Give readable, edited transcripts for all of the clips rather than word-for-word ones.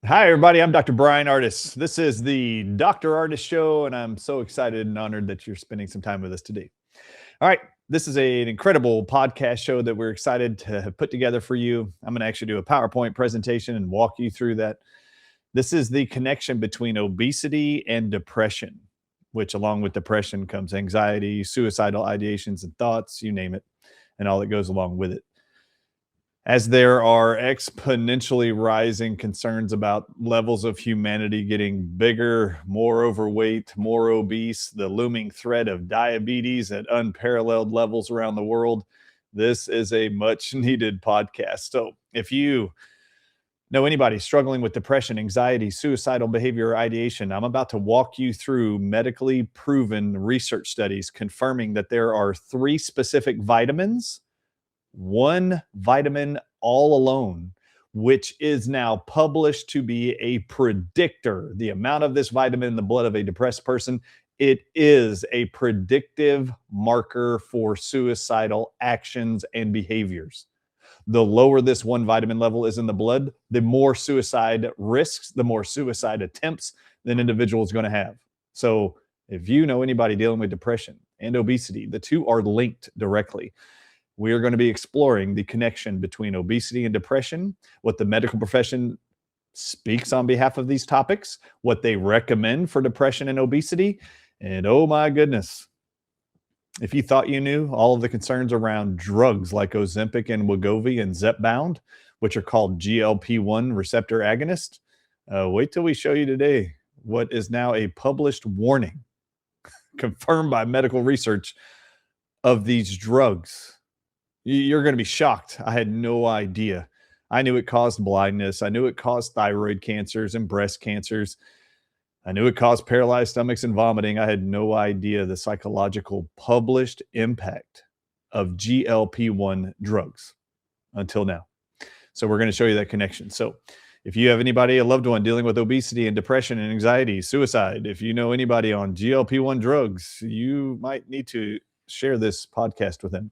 Hi, everybody. I'm Dr. Brian Ardis. This is the Dr. Ardis Show, and I'm so excited and honored that you're spending some time with us today. All right. This is an incredible podcast show that we're excited to put together for you. I'm going to actually do a PowerPoint presentation and walk you through that. This is the connection between obesity and depression, which along with depression comes anxiety, suicidal ideations and thoughts, you name it, and all that goes along with it. As there are exponentially rising concerns about levels of humanity getting bigger, more overweight, more obese, the looming threat of diabetes at unparalleled levels around the world, this is a much needed podcast. So if you know anybody struggling with depression, anxiety, suicidal behavior, or ideation, I'm about to walk you through medically proven research studies confirming that there are 3 specific vitamins, one vitamin all alone, which is now published to be a predictor. The amount of this vitamin in the blood of a depressed person, it is a predictive marker for suicidal actions and behaviors. The lower this one vitamin level is in the blood, the more suicide risks, the more suicide attempts an individual is going to have. So if you know anybody dealing with depression and obesity, the two are linked directly. We are going to be exploring the connection between obesity and depression, what the medical profession speaks on behalf of these topics, what they recommend for depression and obesity, and oh my goodness, if you thought you knew all of the concerns around drugs like Ozempic and Wegovy and Zepbound, which are called GLP-1 receptor agonists, wait till we show you today what is now a published warning confirmed by medical research of these drugs. You're going to be shocked. I had no idea. I knew it caused blindness. I knew it caused thyroid cancers and breast cancers. I knew it caused paralyzed stomachs and vomiting. I had no idea the psychological published impact of GLP-1 drugs until now. So we're going to show you that connection. So if you have anybody, a loved one dealing with obesity and depression and anxiety, suicide, if you know anybody on GLP-1 drugs, you might need to share this podcast with them.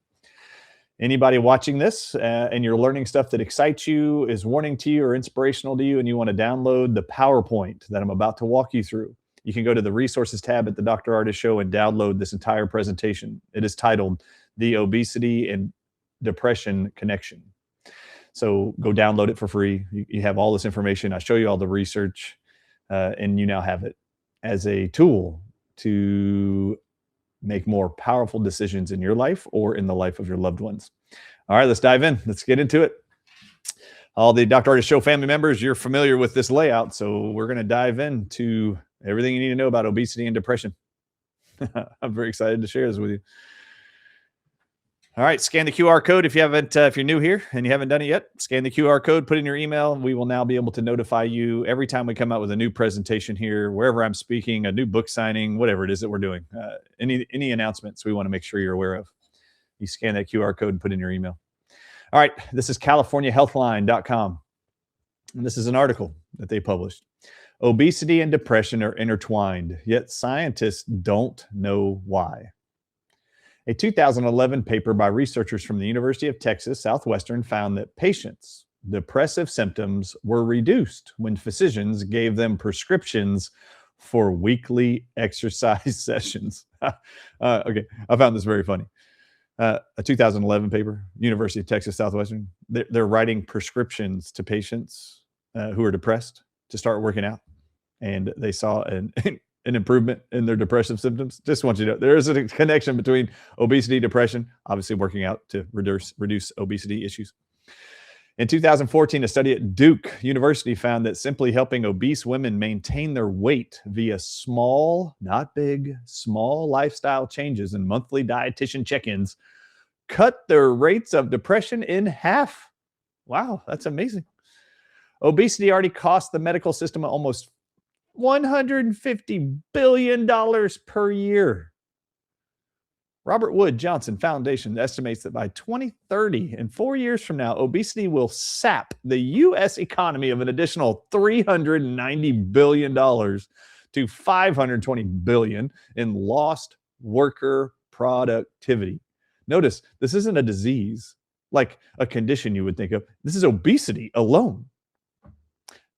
Anybody watching this and you're learning stuff that excites you, is warning to you or inspirational to you, and you want to download the PowerPoint that I'm about to walk you through, you can go to the resources tab at the Dr. Ardis Show and download this entire presentation. It is titled The Obesity and Depression Connection. So go download it for free. You have all this information. I show you all the research, and you now have it as a tool to make more powerful decisions in your life or in the life of your loved ones. All right, let's dive in. Let's get into it. All the Dr. Ardis Show family members, you're familiar with this layout, so we're going to dive into everything you need to know about obesity and depression. I'm very excited to share this with you. All right, scan the QR code if you haven't, if you're new here and you haven't done it yet. Scan the QR code, put in your email. We will now be able to notify you every time we come out with a new presentation here, wherever I'm speaking, a new book signing, whatever it is that we're doing. Any announcements we want to make sure you're aware of. You scan that QR code and put in your email. All right, this is CaliforniaHealthline.com. And this is an article that they published. Obesity and depression are intertwined, yet scientists don't know why. A 2011 paper by researchers from the University of Texas Southwestern found that patients' depressive symptoms were reduced when physicians gave them prescriptions for weekly exercise sessions. Okay, I found this very funny. A 2011 paper, University of Texas Southwestern, they're writing prescriptions to patients who are depressed to start working out. And they saw an improvement in their depressive symptoms. Just want you to know there is a connection between obesity, depression, obviously working out to reduce obesity issues. In 2014, a study at Duke University found that simply helping obese women maintain their weight via small, not big, small lifestyle changes and monthly dietitian check-ins cut their rates of depression in half. Wow, that's amazing. Obesity already costs the medical system almost $150 billion per year. Robert Wood Johnson Foundation estimates that by 2030, and 4 years from now, obesity will sap the U.S. economy of an additional $390 billion to $520 billion in lost worker productivity. Notice, this isn't a disease like a condition you would think of. This is obesity alone.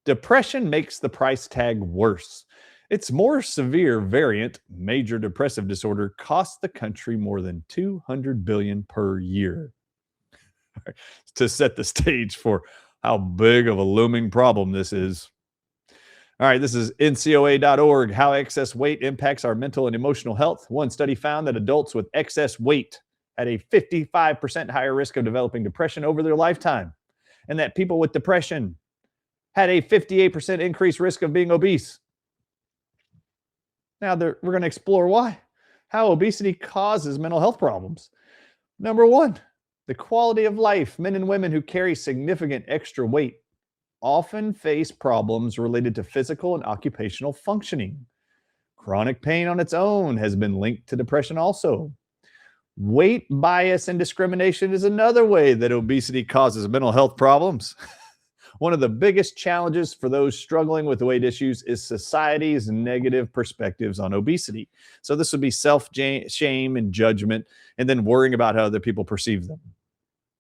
Depression makes the price tag worse. Its more severe variant, major depressive disorder, costs the country more than 200 billion per year. To set the stage for how big of a looming problem this is. All right, this is ncoa.org, how excess weight impacts our mental and emotional health. One study found that adults with excess weight had a 55% higher risk of developing depression over their lifetime, and that people with depression had a 58% increased risk of being obese. Now, we're going to explore why, how obesity causes mental health problems. Number one, the quality of life. Men and women who carry significant extra weight often face problems related to physical and occupational functioning. Chronic pain on its own has been linked to depression also. Weight bias and discrimination is another way that obesity causes mental health problems. One of the biggest challenges for those struggling with weight issues is society's negative perspectives on obesity. So this would be self-shame and judgment, and then worrying about how other people perceive them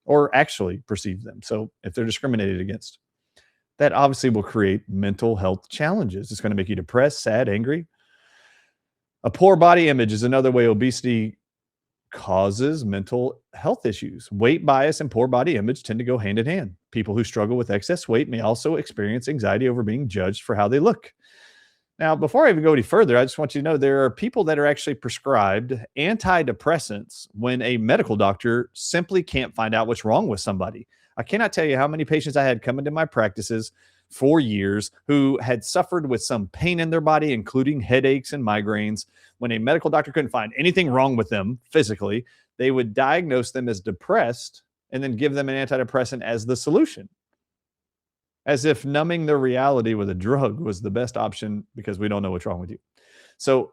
or actually perceive them. So if they're discriminated against, that obviously will create mental health challenges. It's going to make you depressed, sad, angry. A poor body image is another way obesity causes mental health issues. Weight bias and poor body image tend to go hand in hand. People who struggle with excess weight may also experience anxiety over being judged for how they look. Now, before I even go any further, I just want you to know there are people that are actually prescribed antidepressants when a medical doctor simply can't find out what's wrong with somebody. I cannot tell you how many patients I had come into my practices for years who had suffered with some pain in their body, including headaches and migraines. When a medical doctor couldn't find anything wrong with them physically, they would diagnose them as depressed and then give them an antidepressant as the solution, as if numbing their reality with a drug was the best option because we don't know what's wrong with you. So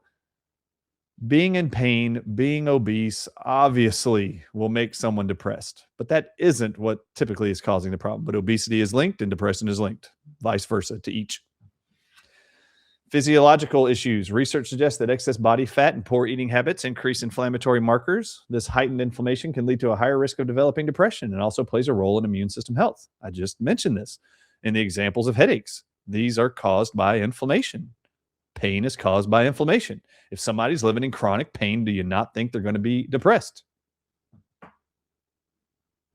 being in pain, being obese, obviously will make someone depressed, but that isn't what typically is causing the problem. But obesity is linked and depression is linked, vice versa to each. Physiological issues. Research suggests that excess body fat and poor eating habits increase inflammatory markers. This heightened inflammation can lead to a higher risk of developing depression and also plays a role in immune system health. I just mentioned this in the examples of headaches. These are caused by inflammation. Pain is caused by inflammation. If somebody's living in chronic pain, do you not think they're going to be depressed?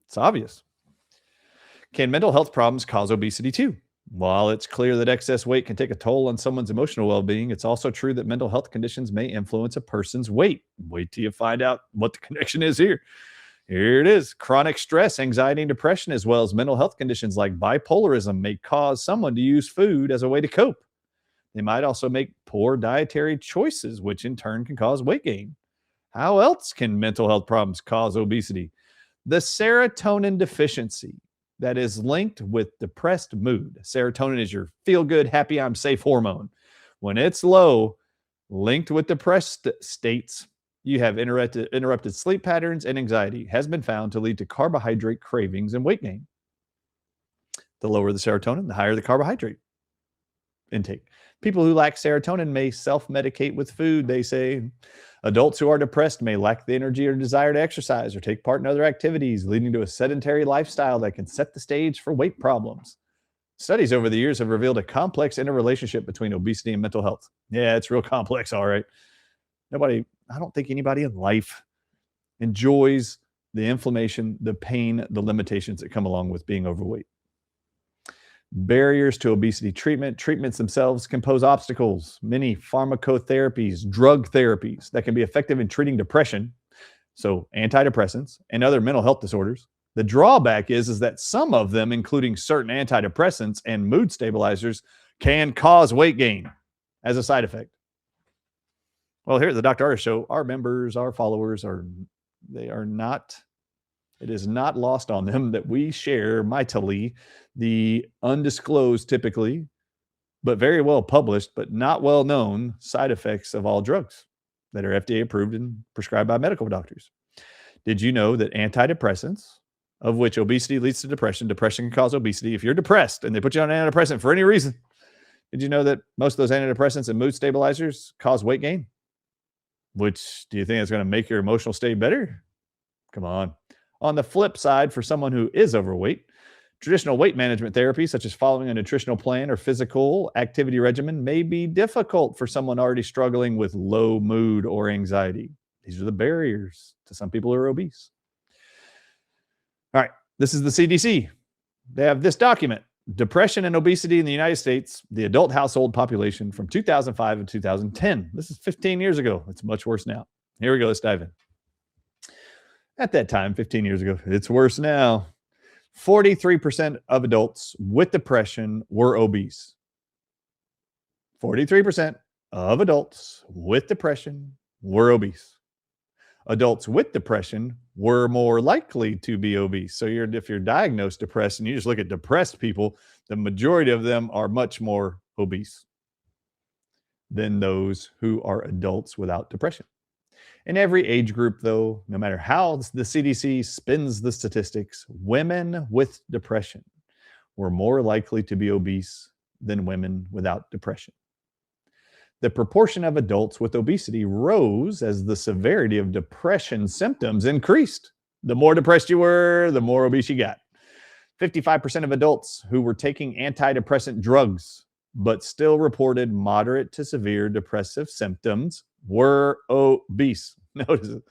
It's obvious. Can mental health problems cause obesity too? While it's clear that excess weight can take a toll on someone's emotional well-being, it's also true that mental health conditions may influence a person's weight. Wait till you find out what the connection is here. Here it is. Chronic stress, anxiety, and depression, as well as mental health conditions like bipolarism, may cause someone to use food as a way to cope. They might also make poor dietary choices, which in turn can cause weight gain. How else can mental health problems cause obesity? The serotonin deficiency that is linked with depressed mood. Serotonin is your feel-good, happy, I'm safe hormone. When it's low, linked with depressed states, you have interrupted sleep patterns and anxiety has been found to lead to carbohydrate cravings and weight gain. The lower the serotonin, the higher the carbohydrate intake. People who lack serotonin may self-medicate with food, they say. Adults who are depressed may lack the energy or desire to exercise or take part in other activities, leading to a sedentary lifestyle that can set the stage for weight problems. Studies over the years have revealed a complex interrelationship between obesity and mental health. Yeah, it's real complex, all right. I don't think anybody in life enjoys the inflammation, the pain, the limitations that come along with being overweight. Barriers to obesity treatment. Treatments themselves can pose obstacles. Many pharmacotherapies, drug therapies that can be effective in treating depression, so antidepressants, and other mental health disorders. The drawback is that some of them, including certain antidepressants and mood stabilizers, can cause weight gain as a side effect. Well, here at the Dr. Ardis Show, our members, our followers it is not lost on them that we share mightily the undisclosed, typically, but very well published, but not well known side effects of all drugs that are FDA approved and prescribed by medical doctors. Did you know that antidepressants, of which obesity leads to depression, depression can cause obesity? If you're depressed and they put you on an antidepressant for any reason, did you know that most of those antidepressants and mood stabilizers cause weight gain? Which, do you think it's going to make your emotional state better? Come on. On the flip side, for someone who is overweight, Traditional weight management therapy, such as following a nutritional plan or physical activity regimen, may be difficult for someone already struggling with low mood or anxiety. These are the barriers to some people who are obese. All right, this is the CDC. They have this document: Depression and Obesity in the United States, the adult household population from 2005 to 2010. This is 15 years ago. It's much worse now. Here we go. Let's dive in. At that time, 15 years ago, it's worse now. 43% of adults with depression were obese. 43% of adults with depression were obese. Adults with depression were more likely to be obese. So if you're diagnosed depressed and you just look at depressed people, the majority of them are much more obese than those who are adults without depression. In every age group, though, no matter how the CDC spins the statistics, women with depression were more likely to be obese than women without depression. The proportion of adults with obesity rose as the severity of depression symptoms increased. The more depressed you were, the more obese you got. 55% of adults who were taking antidepressant drugs but still reported moderate to severe depressive symptoms were obese. Notice it.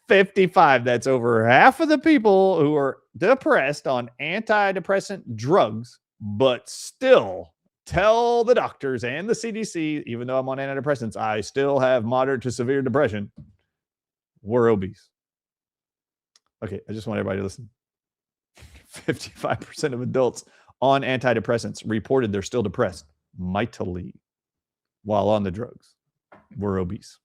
55. That's over half of the people who are depressed on antidepressant drugs, but still tell the doctors and the CDC, even though I'm on antidepressants, I still have moderate to severe depression, were obese. Okay, I just want everybody to listen. 55% of adults on antidepressants reported they're still depressed mightily while on the drugs, were obese.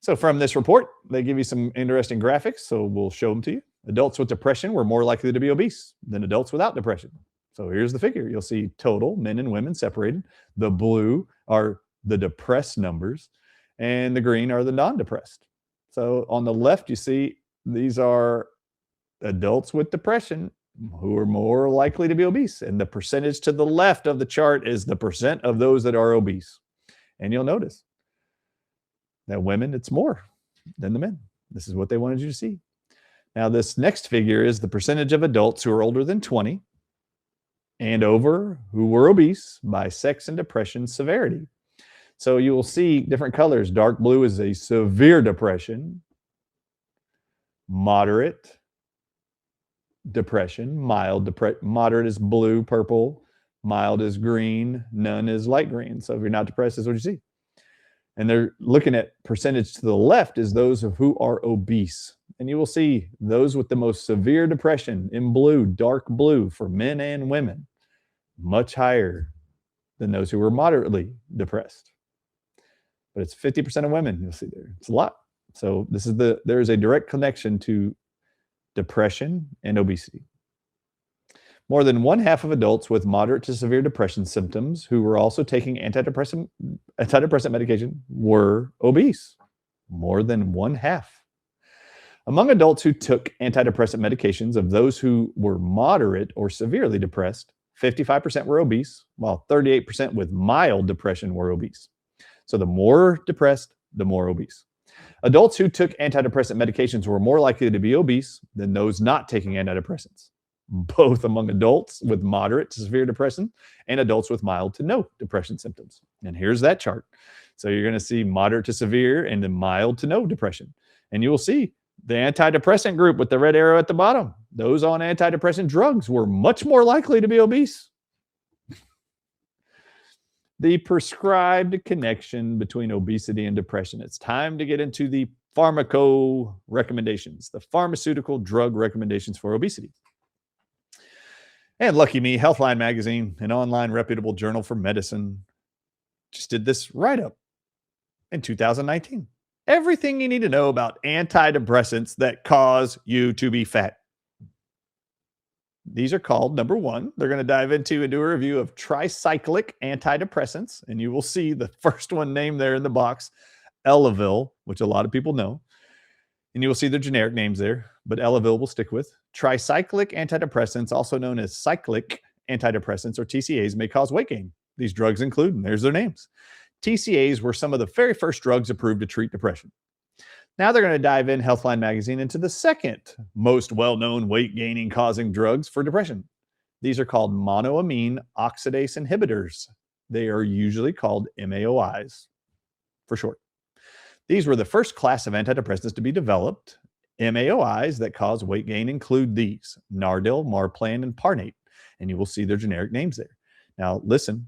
So from this report, they give you some interesting graphics, so we'll show them to you. Adults with depression were more likely to be obese than adults without depression. So here's the figure. You'll see total men and women separated. The blue are the depressed numbers, and the green are the non-depressed. So on the left, you see these are adults with depression who are more likely to be obese. And the percentage to the left of the chart is the percent of those that are obese. And you'll notice that women, it's more than the men. This is what they wanted you to see. Now, this next figure is the percentage of adults who are older than 20 and over who were obese by sex and depression severity. So you will see different colors. Dark blue is a severe depression, moderate depression, mild depression. Moderate is blue, purple, mild is green, none is light green. So if you're not depressed, that's what you see. And they're looking at percentage to the left is those of who are obese. And you will see those with the most severe depression in blue, dark blue for men and women, much higher than those who were moderately depressed. But it's 50% of women, you'll see there. It's a lot. So there is a direct connection to depression and obesity. More than one half of adults with moderate to severe depression symptoms who were also taking antidepressant medication were obese. More than one half. Among adults who took antidepressant medications, of those who were moderate or severely depressed, 55% were obese, while 38% with mild depression were obese. So the more depressed, the more obese. Adults who took antidepressant medications were more likely to be obese than those not taking antidepressants, both among adults with moderate to severe depression and adults with mild to no depression symptoms. And here's that chart. So you're going to see moderate to severe and then mild to no depression. And you will see the antidepressant group with the red arrow at the bottom. Those on antidepressant drugs were much more likely to be obese. The prescribed connection between obesity and depression. It's time to get into the pharmaco recommendations, the pharmaceutical drug recommendations for obesity. And lucky me, Healthline Magazine, an online reputable journal for medicine, just did this write-up in 2019. Everything you need to know about antidepressants that cause you to be fat. These are called, number one, they're going to dive into and do a review of tricyclic antidepressants. And you will see the first one named there in the box, Elavil, which a lot of people know. And you will see the generic names there, but Elavil will stick with. Tricyclic antidepressants, also known as cyclic antidepressants or TCAs, may cause weight gain. These drugs include, and there's their names. TCAs were some of the very first drugs approved to treat depression. Now they're going to dive in Healthline Magazine into the second most well-known weight-gaining causing drugs for depression. These are called monoamine oxidase inhibitors. They are usually called MAOIs for short. These were the first class of antidepressants to be developed. MAOIs that cause weight gain include these: Nardil, Marplan, and Parnate. And you will see their generic names there. Now, listen,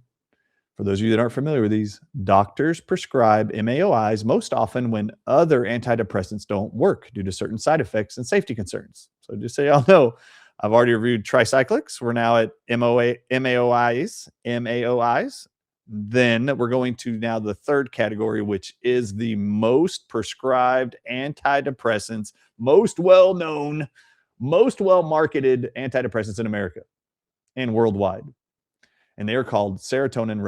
for those of you that aren't familiar with these, doctors prescribe MAOIs most often when other antidepressants don't work due to certain side effects and safety concerns. So just so y'all know, I've already reviewed tricyclics. We're now at MAOIs. Then we're going to now the third category, which is the most prescribed antidepressants, most well-known, most well-marketed antidepressants in America and worldwide. And they are called serotonin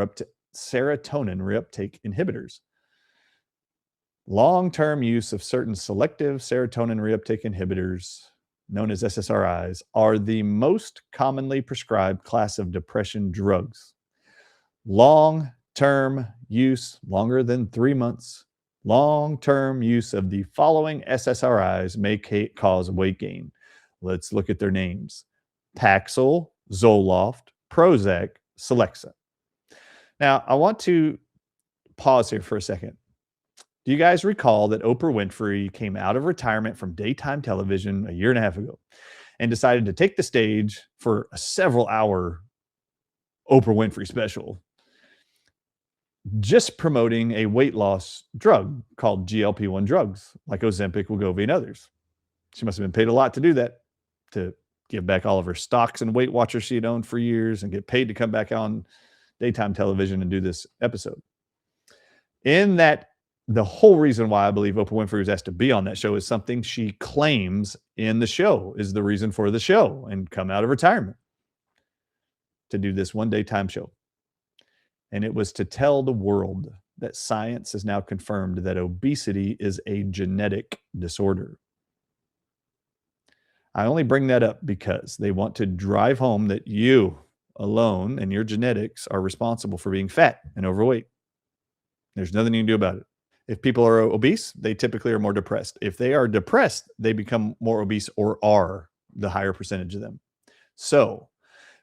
reuptake inhibitors. Long-term use of certain selective serotonin reuptake inhibitors, known as SSRIs, are the most commonly prescribed class of depression drugs. Long-term use, longer than 3 months, long-term use of the following SSRIs may cause weight gain. Let's look at their names: Paxil, Zoloft, Prozac, Celexa. Now, I want to pause here for a second. Do you guys recall that Oprah Winfrey came out of retirement from daytime television a year and a half ago and decided to take the stage for a several-hour Oprah Winfrey special, just promoting a weight loss drug called GLP-1 drugs like Ozempic, Wegovy, and others? She must have been paid a lot to do that, to give back all of her stocks and Weight Watchers she had owned for years and get paid to come back on daytime television and do this episode. In that, the whole reason why I believe Oprah Winfrey was asked to be on that show is something she claims in the show is the reason for the show and come out of retirement to do this one daytime show. And it was to tell the world that science has now confirmed that obesity is a genetic disorder. I only bring that up because they want to drive home that you alone and your genetics are responsible for being fat and overweight. There's nothing you can do about it. If people are obese, they typically are more depressed. If they are depressed, they become more obese, or are the higher percentage of them. So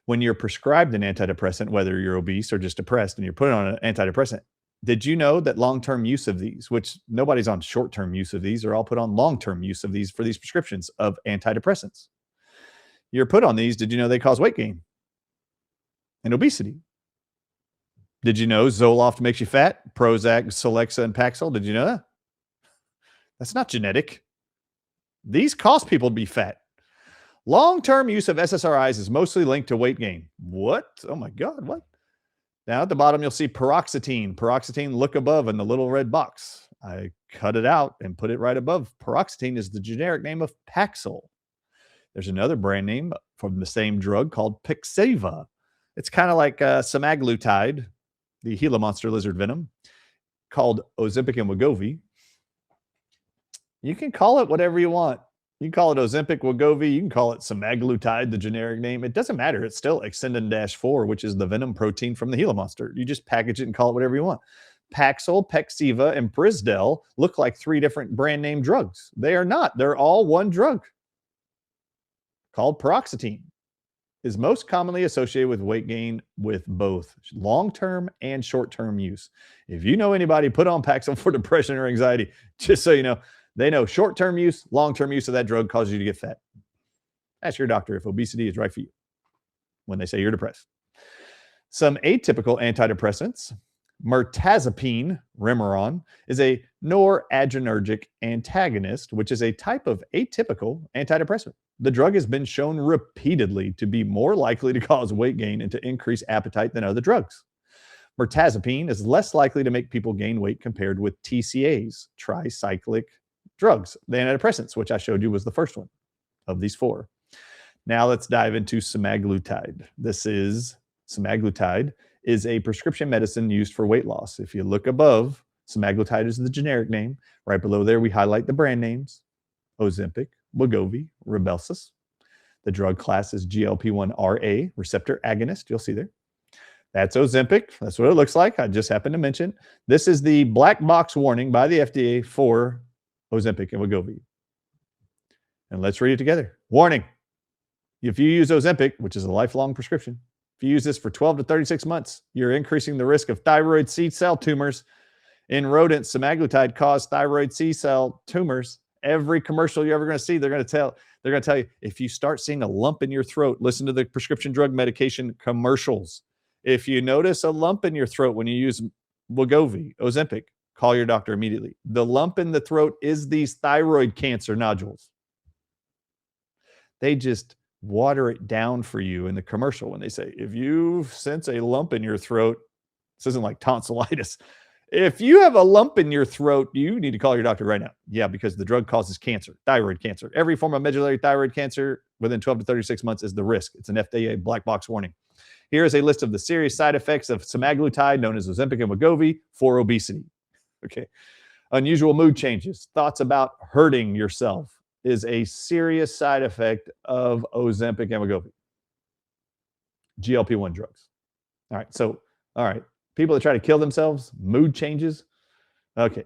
when you're prescribed an antidepressant, whether you're obese or just depressed, and you're put on an antidepressant, did you know that long-term use of these, which nobody's on short-term use of these, are all put on long-term use of these for these prescriptions of antidepressants? You're put on these. Did you know they cause weight gain and obesity? Did you know Zoloft makes you fat? Prozac, Celexa, and Paxil. Did you know that? That's not genetic. These cause people to be fat. Long-term use of SSRIs is mostly linked to weight gain. What? Oh my God, what? Now at the bottom, you'll see paroxetine. Paroxetine, look above in the little red box. I cut it out and put it right above. Paroxetine is the generic name of Paxil. There's another brand name from the same drug called Pixiva. It's kind of like semaglutide, the Gila monster lizard venom, called Ozempic and Wegovy. You can call it whatever you want. You can call it Ozempic, Wegovy. You can call it semaglutide, the generic name. It doesn't matter. It's still Exendin-4, which is the venom protein from the Gila monster. You just package it and call it whatever you want. Paxil, Pixiva, and Brisdel look like 3 different brand name drugs. They are not. They're all one drug called paroxetine. Is most commonly associated with weight gain with both long-term and short-term use. If you know anybody put on Paxil for depression or anxiety, just so you know, they know short-term use, long-term use of that drug causes you to get fat. Ask your doctor if obesity is right for you when they say you're depressed. Some atypical antidepressants. Mirtazapine, Remeron, is a noradrenergic antagonist, which is a type of atypical antidepressant. The drug has been shown repeatedly to be more likely to cause weight gain and to increase appetite than other drugs. Mirtazapine is less likely to make people gain weight compared with TCAs, tricyclic drugs, the antidepressants, which I showed you was the first one of these 4. Now let's dive into semaglutide. Semaglutide is a prescription medicine used for weight loss. If you look above, semaglutide is the generic name. Right below there, we highlight the brand names: Ozempic, Wegovy, Rybelsus. The drug class is GLP-1RA, receptor agonist. You'll see there. That's Ozempic. That's what it looks like. I just happened to mention. This is the black box warning by the FDA for Ozempic and Wegovy. And let's read it together. Warning. If you use Ozempic, which is a lifelong prescription, if you use this for 12 to 36 months, you're increasing the risk of thyroid C-cell tumors. In rodents, semaglutide caused thyroid C-cell tumors. Every commercial you're ever going to see, they're going to tell you, if you start seeing a lump in your throat, listen to the prescription drug medication commercials. If you notice a lump in your throat when you use Wegovy, Ozempic, call your doctor immediately. The lump in the throat is these thyroid cancer nodules. They just water it down for you in the commercial when they say, if you sense a lump in your throat, this isn't like tonsillitis. If you have a lump in your throat, you need to call your doctor right now. Yeah, because the drug causes cancer, thyroid cancer. Every form of medullary thyroid cancer within 12 to 36 months is the risk. It's an FDA black box warning. Here is a list of the serious side effects of semaglutide, known as Ozempic and Wegovy, for obesity. Okay. Unusual mood changes, thoughts about hurting yourself is a serious side effect of Ozempic and Wegovy. GLP-1 drugs. All right. People that try to kill themselves, mood changes. Okay.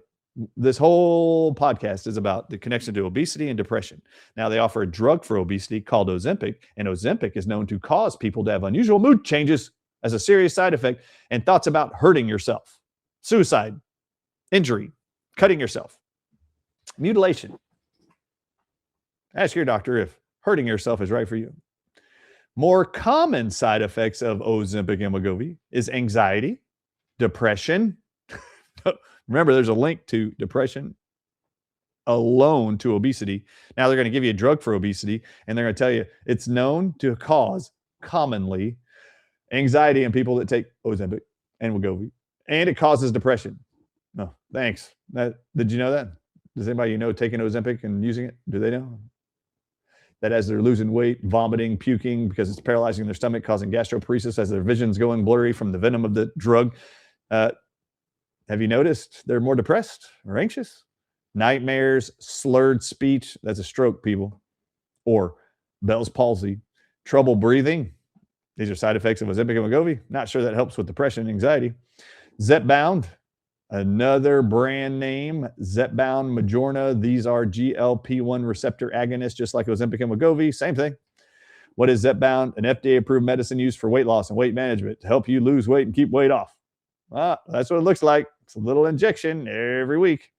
This whole podcast is about the connection to obesity and depression. Now, they offer a drug for obesity called Ozempic, and Ozempic is known to cause people to have unusual mood changes as a serious side effect and thoughts about hurting yourself, suicide, injury, cutting yourself, mutilation. Ask your doctor if hurting yourself is right for you. More common side effects of Ozempic and Wegovy is anxiety, depression. Remember, there's a link to depression alone to obesity. Now they're going to give you a drug for obesity, and they're going to tell you it's known to cause commonly anxiety in people that take Ozempic and Wegovy, and it causes depression. No, thanks. Did you know that? Does anybody you know taking Ozempic and using it? Do they know? That as they're losing weight, vomiting, puking because it's paralyzing their stomach, causing gastroparesis as their vision's going blurry from the venom of the drug. Have you noticed they're more depressed or anxious? Nightmares, slurred speech, that's a stroke, people, or Bell's palsy, trouble breathing. These are side effects of Ozempic and Wegovy. Not sure that helps with depression and anxiety. Zepbound, another brand name, Zepbound, Majorna. These are GLP-1 receptor agonists, just like Ozempic and Wegovy. Same thing. What is Zepbound? An FDA-approved medicine used for weight loss and weight management to help you lose weight and keep weight off. That's what it looks like. It's a little injection every week.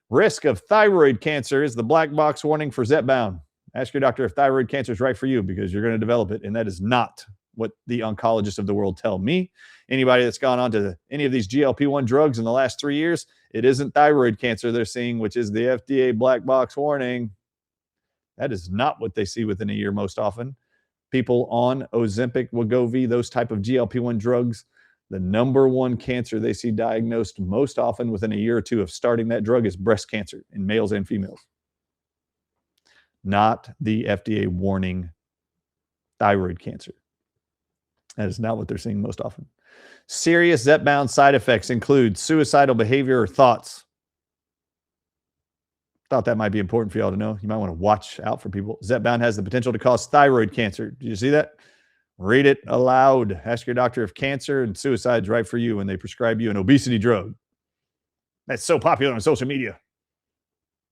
Risk of thyroid cancer is the black box warning for Zepbound. Ask your doctor if thyroid cancer is right for you, because you're going to develop it, and that is not what the oncologists of the world tell me. Anybody that's gone on to any of these GLP-1 drugs in the last 3 years, it isn't thyroid cancer they're seeing, which is the FDA black box warning. That is not what they see within a year most often. People on Ozempic, Wegovy, those type of GLP-1 drugs, the number one cancer they see diagnosed most often within a year or two of starting that drug is breast cancer in males and females. Not the FDA warning thyroid cancer. That is not what they're seeing most often. Serious Zepbound side effects include suicidal behavior or thoughts. Thought that might be important for y'all to know. You might want to watch out for people. Zepbound has the potential to cause thyroid cancer. Did you see that? Read it aloud. Ask your doctor if cancer and suicide is right for you when they prescribe you an obesity drug. That's so popular on social media.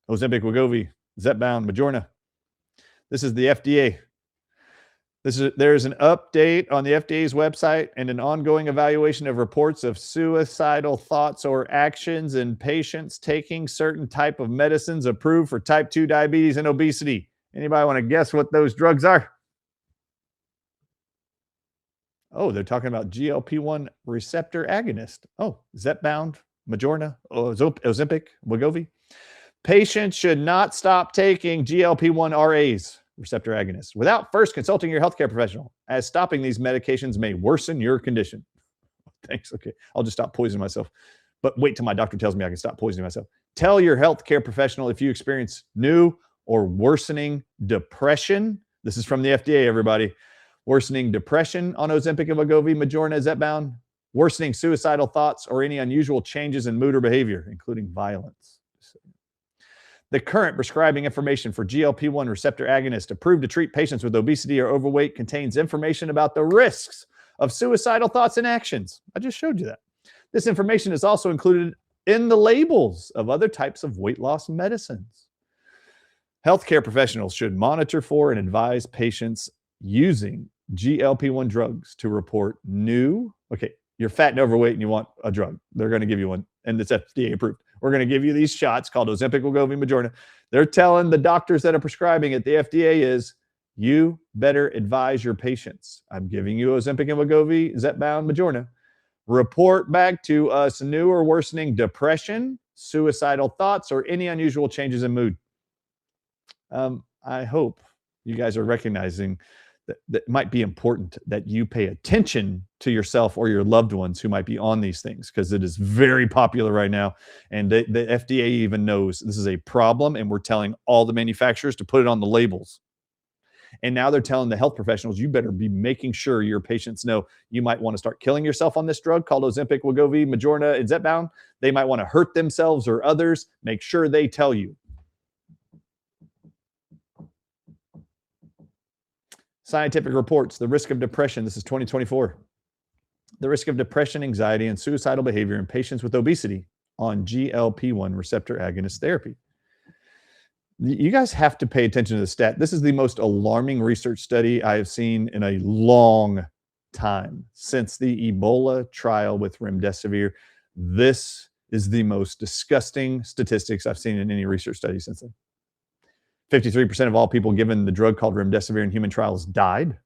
Ozempic, Wegovy, Zepbound, Majorna. This is the FDA. There's an update on the FDA's website and an ongoing evaluation of reports of suicidal thoughts or actions in patients taking certain type of medicines approved for type 2 diabetes and obesity. Anybody want to guess what those drugs are? Oh, they're talking about GLP-1 receptor agonist. Oh, Zepbound, Majorna, Ozempic, Wegovy. Patients should not stop taking GLP-1 RAs, receptor agonists, without first consulting your healthcare professional, as stopping these medications may worsen your condition. Thanks. Okay, I'll just stop poisoning myself. But wait till my doctor tells me I can stop poisoning myself. Tell your healthcare professional if you experience new or worsening depression. This is from the FDA, everybody. Worsening depression on Ozempic and Wegovy, Majorna, Zepbound, worsening suicidal thoughts, or any unusual changes in mood or behavior, including violence. The current prescribing information for GLP-1 receptor agonist approved to treat patients with obesity or overweight contains information about the risks of suicidal thoughts and actions. I just showed you that. This information is also included in the labels of other types of weight loss medicines. Healthcare professionals should monitor for and advise patients using GLP-1 drugs to report okay, you're fat and overweight and you want a drug. They're going to give you one, and it's FDA approved. We're going to give you these shots called Ozempic, Wegovy, Majorna. They're telling the doctors that are prescribing it, the FDA is, you better advise your patients. I'm giving you Ozempic and Wegovy, Zepbound, Majorna. Report back to us new or worsening depression, suicidal thoughts, or any unusual changes in mood. I hope you guys are recognizing that it might be important that you pay attention to yourself or your loved ones who might be on these things, because it is very popular right now. And the FDA even knows this is a problem, and we're telling all the manufacturers to put it on the labels. And now they're telling the health professionals, you better be making sure your patients know you might want to start killing yourself on this drug called Ozempic, Wegovy, Majorna, and Zepbound. They might want to hurt themselves or others. Make sure they tell you. Scientific reports, the risk of depression, this is 2024. The risk of depression, anxiety, and suicidal behavior in patients with obesity on GLP-1 receptor agonist therapy. You guys have to pay attention to the stat. This is the most alarming research study I have seen in a long time. Since the Ebola trial with remdesivir, this is the most disgusting statistics I've seen in any research study since then. 53% of all people given the drug called remdesivir in human trials died.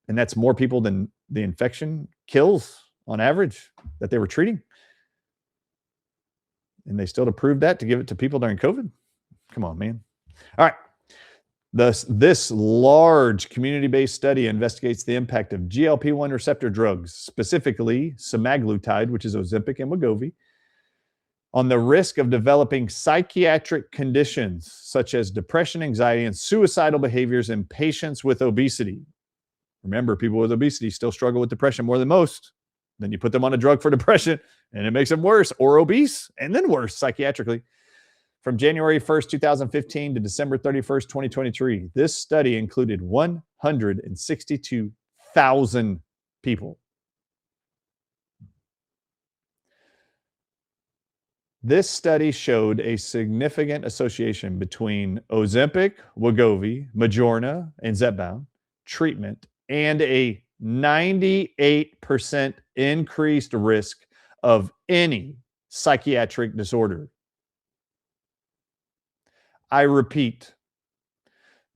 And that's more people than the infection kills on average that they were treating. And they still approved that to give it to people during COVID. Come on, man. All right. This large community-based study investigates the impact of GLP-1 receptor drugs, specifically semaglutide, which is Ozempic and Wegovy, on the risk of developing psychiatric conditions such as depression, anxiety, and suicidal behaviors in patients with obesity. Remember, people with obesity still struggle with depression more than most. Then you put them on a drug for depression, and it makes them worse, or obese, and then worse psychiatrically. From January 1st, 2015 to December 31st, 2023, this study included 162,000 people. This study showed a significant association between Ozempic, Wegovy, Majorna, and Zepbound treatment and a 98% increased risk of any psychiatric disorder. I repeat,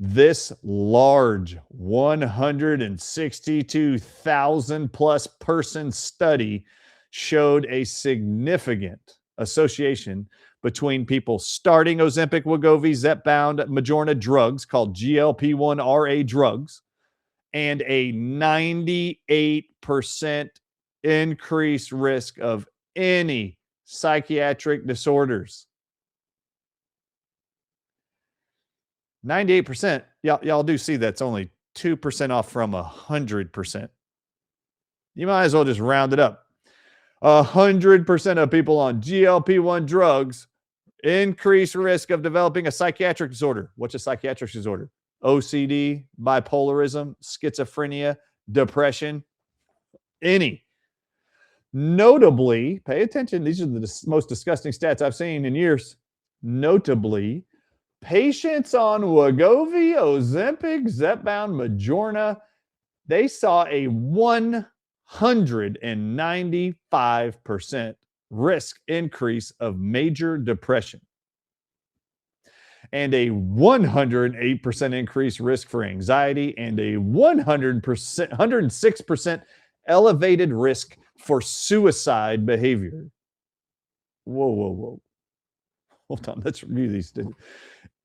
this large 162,000 plus person study showed a significant association between people starting Ozempic, Wegovy, Zepbound, Majorna drugs called GLP-1 RA drugs and a 98% increased risk of any psychiatric disorders. 98%, y'all do see that's only 2% off from 100%. You might as well just round it up. 100% of people on GLP-1 drugs increase risk of developing a psychiatric disorder. What's a psychiatric disorder? OCD, bipolarism, schizophrenia, depression, any. Notably, pay attention, these are the most disgusting stats I've seen in years. Notably, patients on Wegovy, Ozempic, Zepbound, Majorna, they saw a 195% risk increase of major depression and a 108% increased risk for anxiety and a 106% elevated risk for suicide behavior. Whoa. Hold on, let's review these.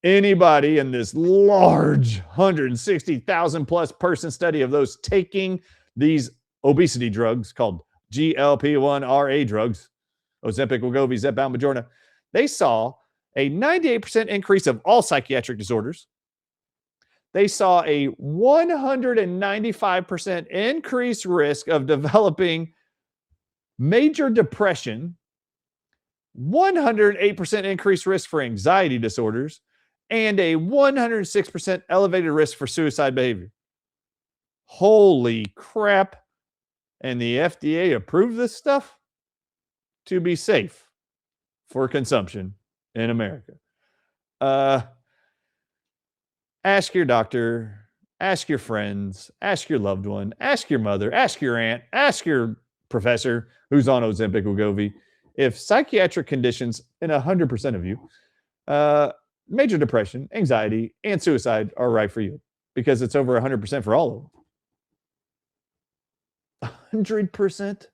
Anybody in this large 160,000 plus person study of those taking these obesity drugs called GLP-1 RA drugs, Ozempic, Wegovy, Zepbound, Majorna, they saw a 98% increase of all psychiatric disorders. They saw a 195% increased risk of developing major depression, 108% increased risk for anxiety disorders, and a 106% elevated risk for suicide behavior. Holy crap. And the FDA approved this stuff to be safe. for consumption in America. Ask your doctor, ask your friends, ask your loved one, ask your mother, ask your aunt, ask your professor who's on Ozempic or Wegovy if psychiatric conditions in 100% of you, major depression, anxiety, and suicide are right for you, because it's over 100% for all of them. 100%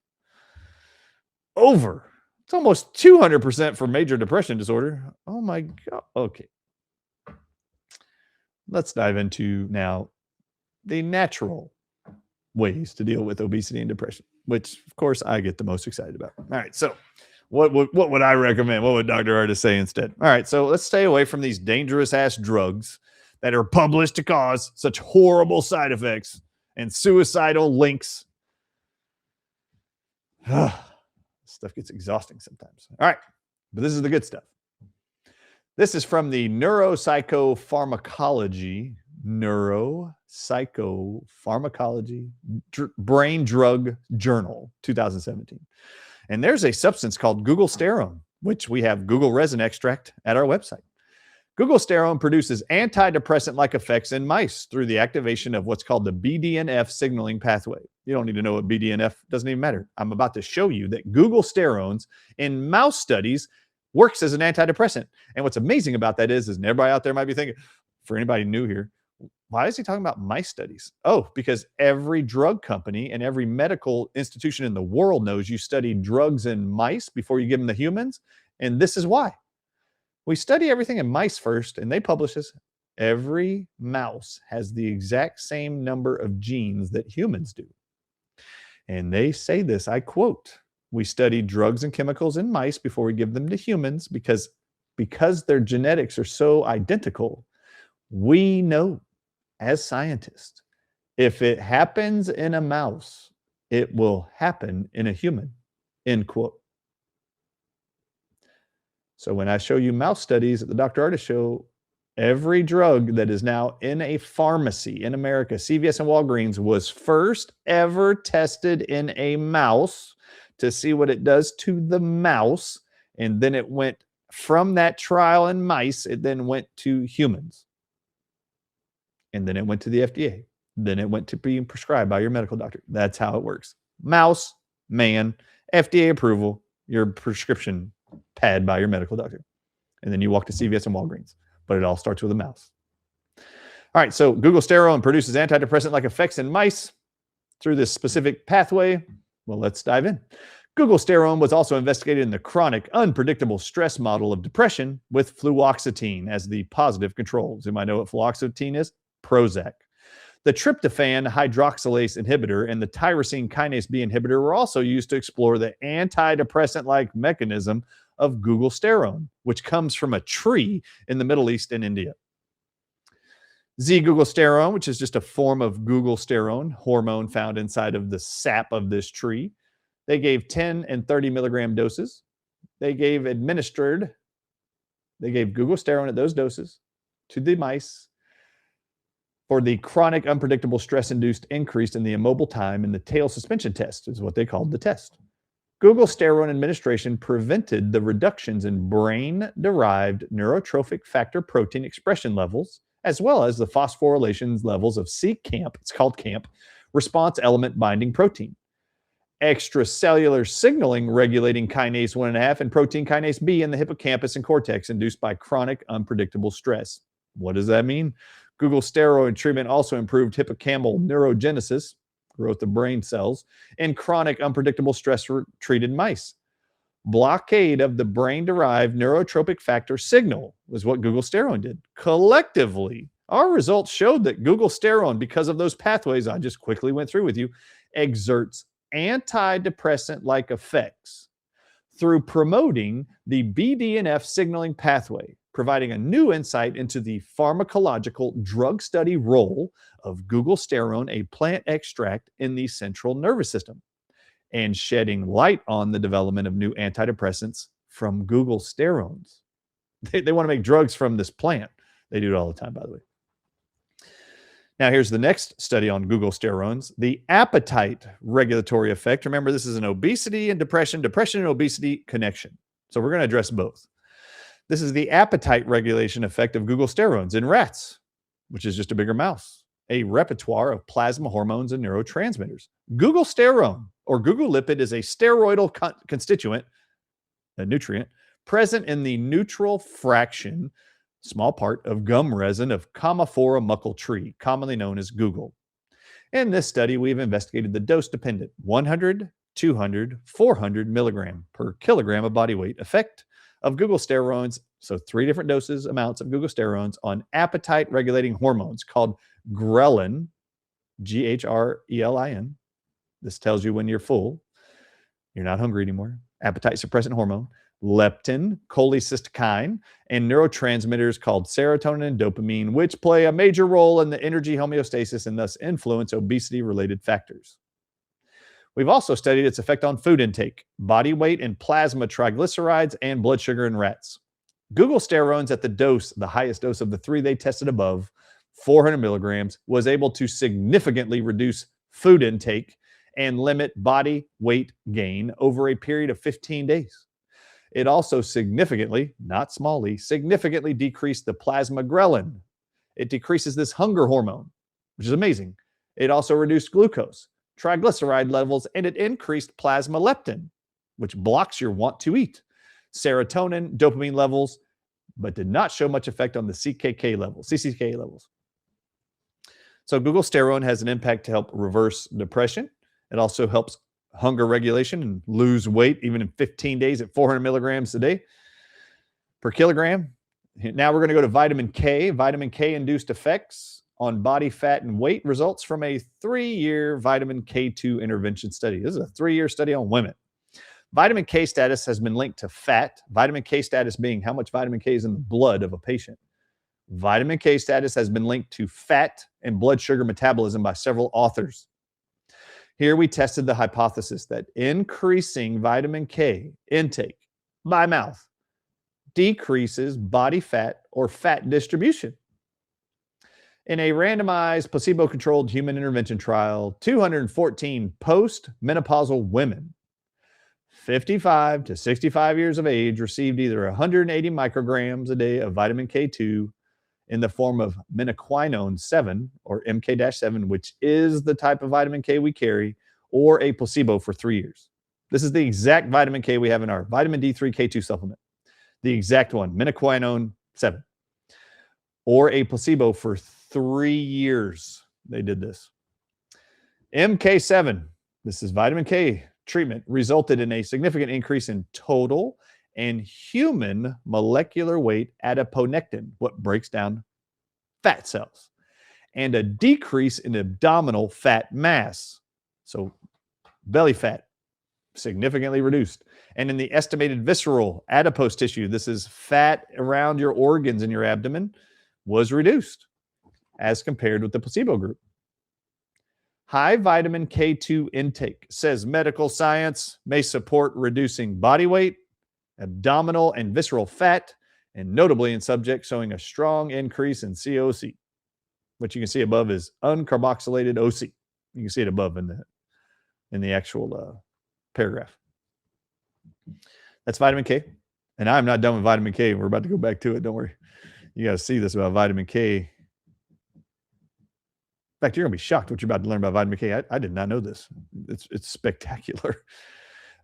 over. It's almost 200% for major depression disorder. Oh my God. Okay. Let's dive into now the natural ways to deal with obesity and depression, which of course I get the most excited about. All right. So what would I recommend? What would Dr. Ardis say instead? All right. So let's stay away from these dangerous ass drugs that are published to cause such horrible side effects and suicidal links. Stuff gets exhausting sometimes. All right. But this is the good stuff. This is from the Neuropsychopharmacology Brain Drug Journal, 2017. And there's a substance called glucosterone, which we have Google resin extract at our website. Glucosterone produces antidepressant-like effects in mice through the activation of what's called the BDNF signaling pathway. You don't need to know what BDNF, doesn't even matter. I'm about to show you that glucosterones in mouse studies works as an antidepressant. And what's amazing about that is everybody out there might be thinking, for anybody new here, why is he talking about mice studies? Oh, because every drug company and every medical institution in the world knows you study drugs in mice before you give them to humans. And this is why. We study everything in mice first, and they publish this. Every mouse has the exact same number of genes that humans do. And they say this, I quote, "We study drugs and chemicals in mice before we give them to humans because their genetics are so identical. We know as scientists, if it happens in a mouse, it will happen in a human," end quote. So when I show you mouse studies at the Dr. Ardis Show, every drug that is now in a pharmacy in America, CVS and Walgreens, was first ever tested in a mouse to see what it does to the mouse. And then it went from that trial in mice, it then went to humans. And then it went to the FDA. Then it went to being prescribed by your medical doctor. That's how it works. Mouse, man, FDA approval, your prescription pad by your medical doctor. And then you walk to CVS and Walgreens. But it all starts with a mouse. All right, so glucosterone produces antidepressant-like effects in mice through this specific pathway. Well, let's dive in. Glucosterone was also investigated in the chronic, unpredictable stress model of depression with fluoxetine as the positive control. Does anybody know what fluoxetine is? Prozac. The tryptophan hydroxylase inhibitor and the tyrosine kinase B inhibitor were also used to explore the antidepressant-like mechanism of glucosterone, which comes from a tree in the Middle East and India. Z-glucosterone, which is just a form of glucosterone, hormone found inside of the sap of this tree. They gave 10 and 30 milligram doses. They gave glucosterone at those doses to the mice for the chronic unpredictable stress-induced increase in the immobile time in the tail suspension test, is what they called the test. Glucosterone administration prevented the reductions in brain-derived neurotrophic factor protein expression levels, as well as the phosphorylation levels of CAMP, it's called CAMP, response element binding protein. Extracellular signaling regulating kinase 1.5 and protein kinase B in the hippocampus and cortex induced by chronic unpredictable stress. What does that mean? Glucosteroid treatment also improved hippocampal neurogenesis, growth of brain cells, in chronic unpredictable stress-treated mice. Blockade of the brain-derived neurotropic factor signal was what glucosterone did. Collectively, our results showed that glucosterone, because of those pathways I just quickly went through with you, exerts antidepressant-like effects through promoting the BDNF signaling pathway, providing a new insight into the pharmacological drug study role of glucosterone, a plant extract, in the central nervous system, and shedding light on the development of new antidepressants from glucosterones. They want to make drugs from this plant. They do it all the time, by the way. Now, here's the next study on glucosterones, the appetite regulatory effect. Remember, this is an obesity and depression and obesity connection. So we're going to address both. This is the appetite regulation effect of glucosterones in rats, which is just a bigger mouse, a repertoire of plasma hormones and neurotransmitters. Glucosterone or gugolipid is a steroidal constituent, a nutrient, present in the neutral fraction, small part of gum resin of Commiphora muckle tree, commonly known as guggul. In this study, we've investigated the dose-dependent 100, 200, 400 milligram per kilogram of body weight effect of glucosterones, so 3 different doses, amounts of glucosterones on appetite-regulating hormones called ghrelin, G-H-R-E-L-I-N. This tells you when you're full, you're not hungry anymore. Appetite suppressant hormone, leptin, cholecystokine, and neurotransmitters called serotonin and dopamine, which play a major role in the energy homeostasis and thus influence obesity-related factors. We've also studied its effect on food intake, body weight, and plasma triglycerides and blood sugar in rats. Glucosterones at the highest dose of the 3 they tested above, 400 milligrams, was able to significantly reduce food intake and limit body weight gain over a period of 15 days. It also significantly decreased the plasma ghrelin. It decreases this hunger hormone, which is amazing. It also reduced glucose, triglyceride levels, and it increased plasma leptin, which blocks your want to eat, serotonin, dopamine levels, but did not show much effect on the CCK levels. So glucosterone has an impact to help reverse depression. It also helps hunger regulation and lose weight even in 15 days at 400 milligrams a day per kilogram. Now we're going to go to vitamin K. Vitamin K induced effects on body fat and weight results from a 3-year vitamin K2 intervention study. This is a 3-year study on women. Vitamin K status has been linked to fat. Vitamin K status being how much vitamin K is in the blood of a patient. Vitamin K status has been linked to fat and blood sugar metabolism by several authors. Here we tested the hypothesis that increasing vitamin K intake by mouth decreases body fat or fat distribution. In a randomized placebo-controlled human intervention trial, 214 post-menopausal women, 55 to 65 years of age, received either 180 micrograms a day of vitamin K2 in the form of menaquinone 7 or MK-7, which is the type of vitamin K we carry, or a placebo for 3 years. This is the exact vitamin K we have in our vitamin D3 K2 supplement. The exact one, menaquinone 7. Or a placebo for 3 years. They did this. MK7, this is vitamin K treatment, resulted in a significant increase in total and human molecular weight adiponectin, what breaks down fat cells, and a decrease in abdominal fat mass. So belly fat significantly reduced. And in the estimated visceral adipose tissue, this is fat around your organs in your abdomen, was reduced as compared with the placebo group. High vitamin K2 intake, says medical science, may support reducing body weight, abdominal and visceral fat, and notably in subjects showing a strong increase in COC. What you can see above is uncarboxylated OC. You can see it above in the actual paragraph. That's vitamin K. And I'm not done with vitamin K. We're about to go back to it. Don't worry. You got to see this about vitamin K. In fact, you're going to be shocked what you're about to learn about vitamin K. I did not know this. It's spectacular.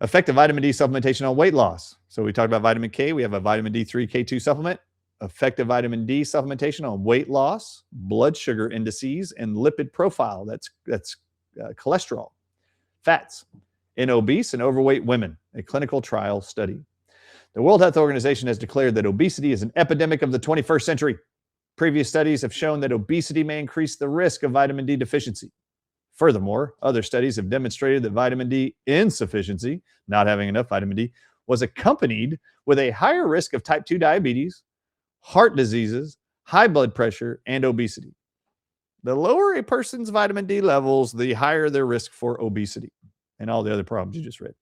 Effective vitamin D supplementation on weight loss. So we talked about vitamin K. We have a vitamin D3 K2 supplement. Effective vitamin D supplementation on weight loss, blood sugar indices, and lipid profile. That's cholesterol, fats in obese and overweight women, a clinical trial study. The World Health Organization has declared that obesity is an epidemic of the 21st century. Previous studies have shown that obesity may increase the risk of vitamin D deficiency. Furthermore, other studies have demonstrated that vitamin D insufficiency, not having enough vitamin D, was accompanied with a higher risk of type 2 diabetes, heart diseases, high blood pressure, and obesity. The lower a person's vitamin D levels, the higher their risk for obesity and all the other problems you just read.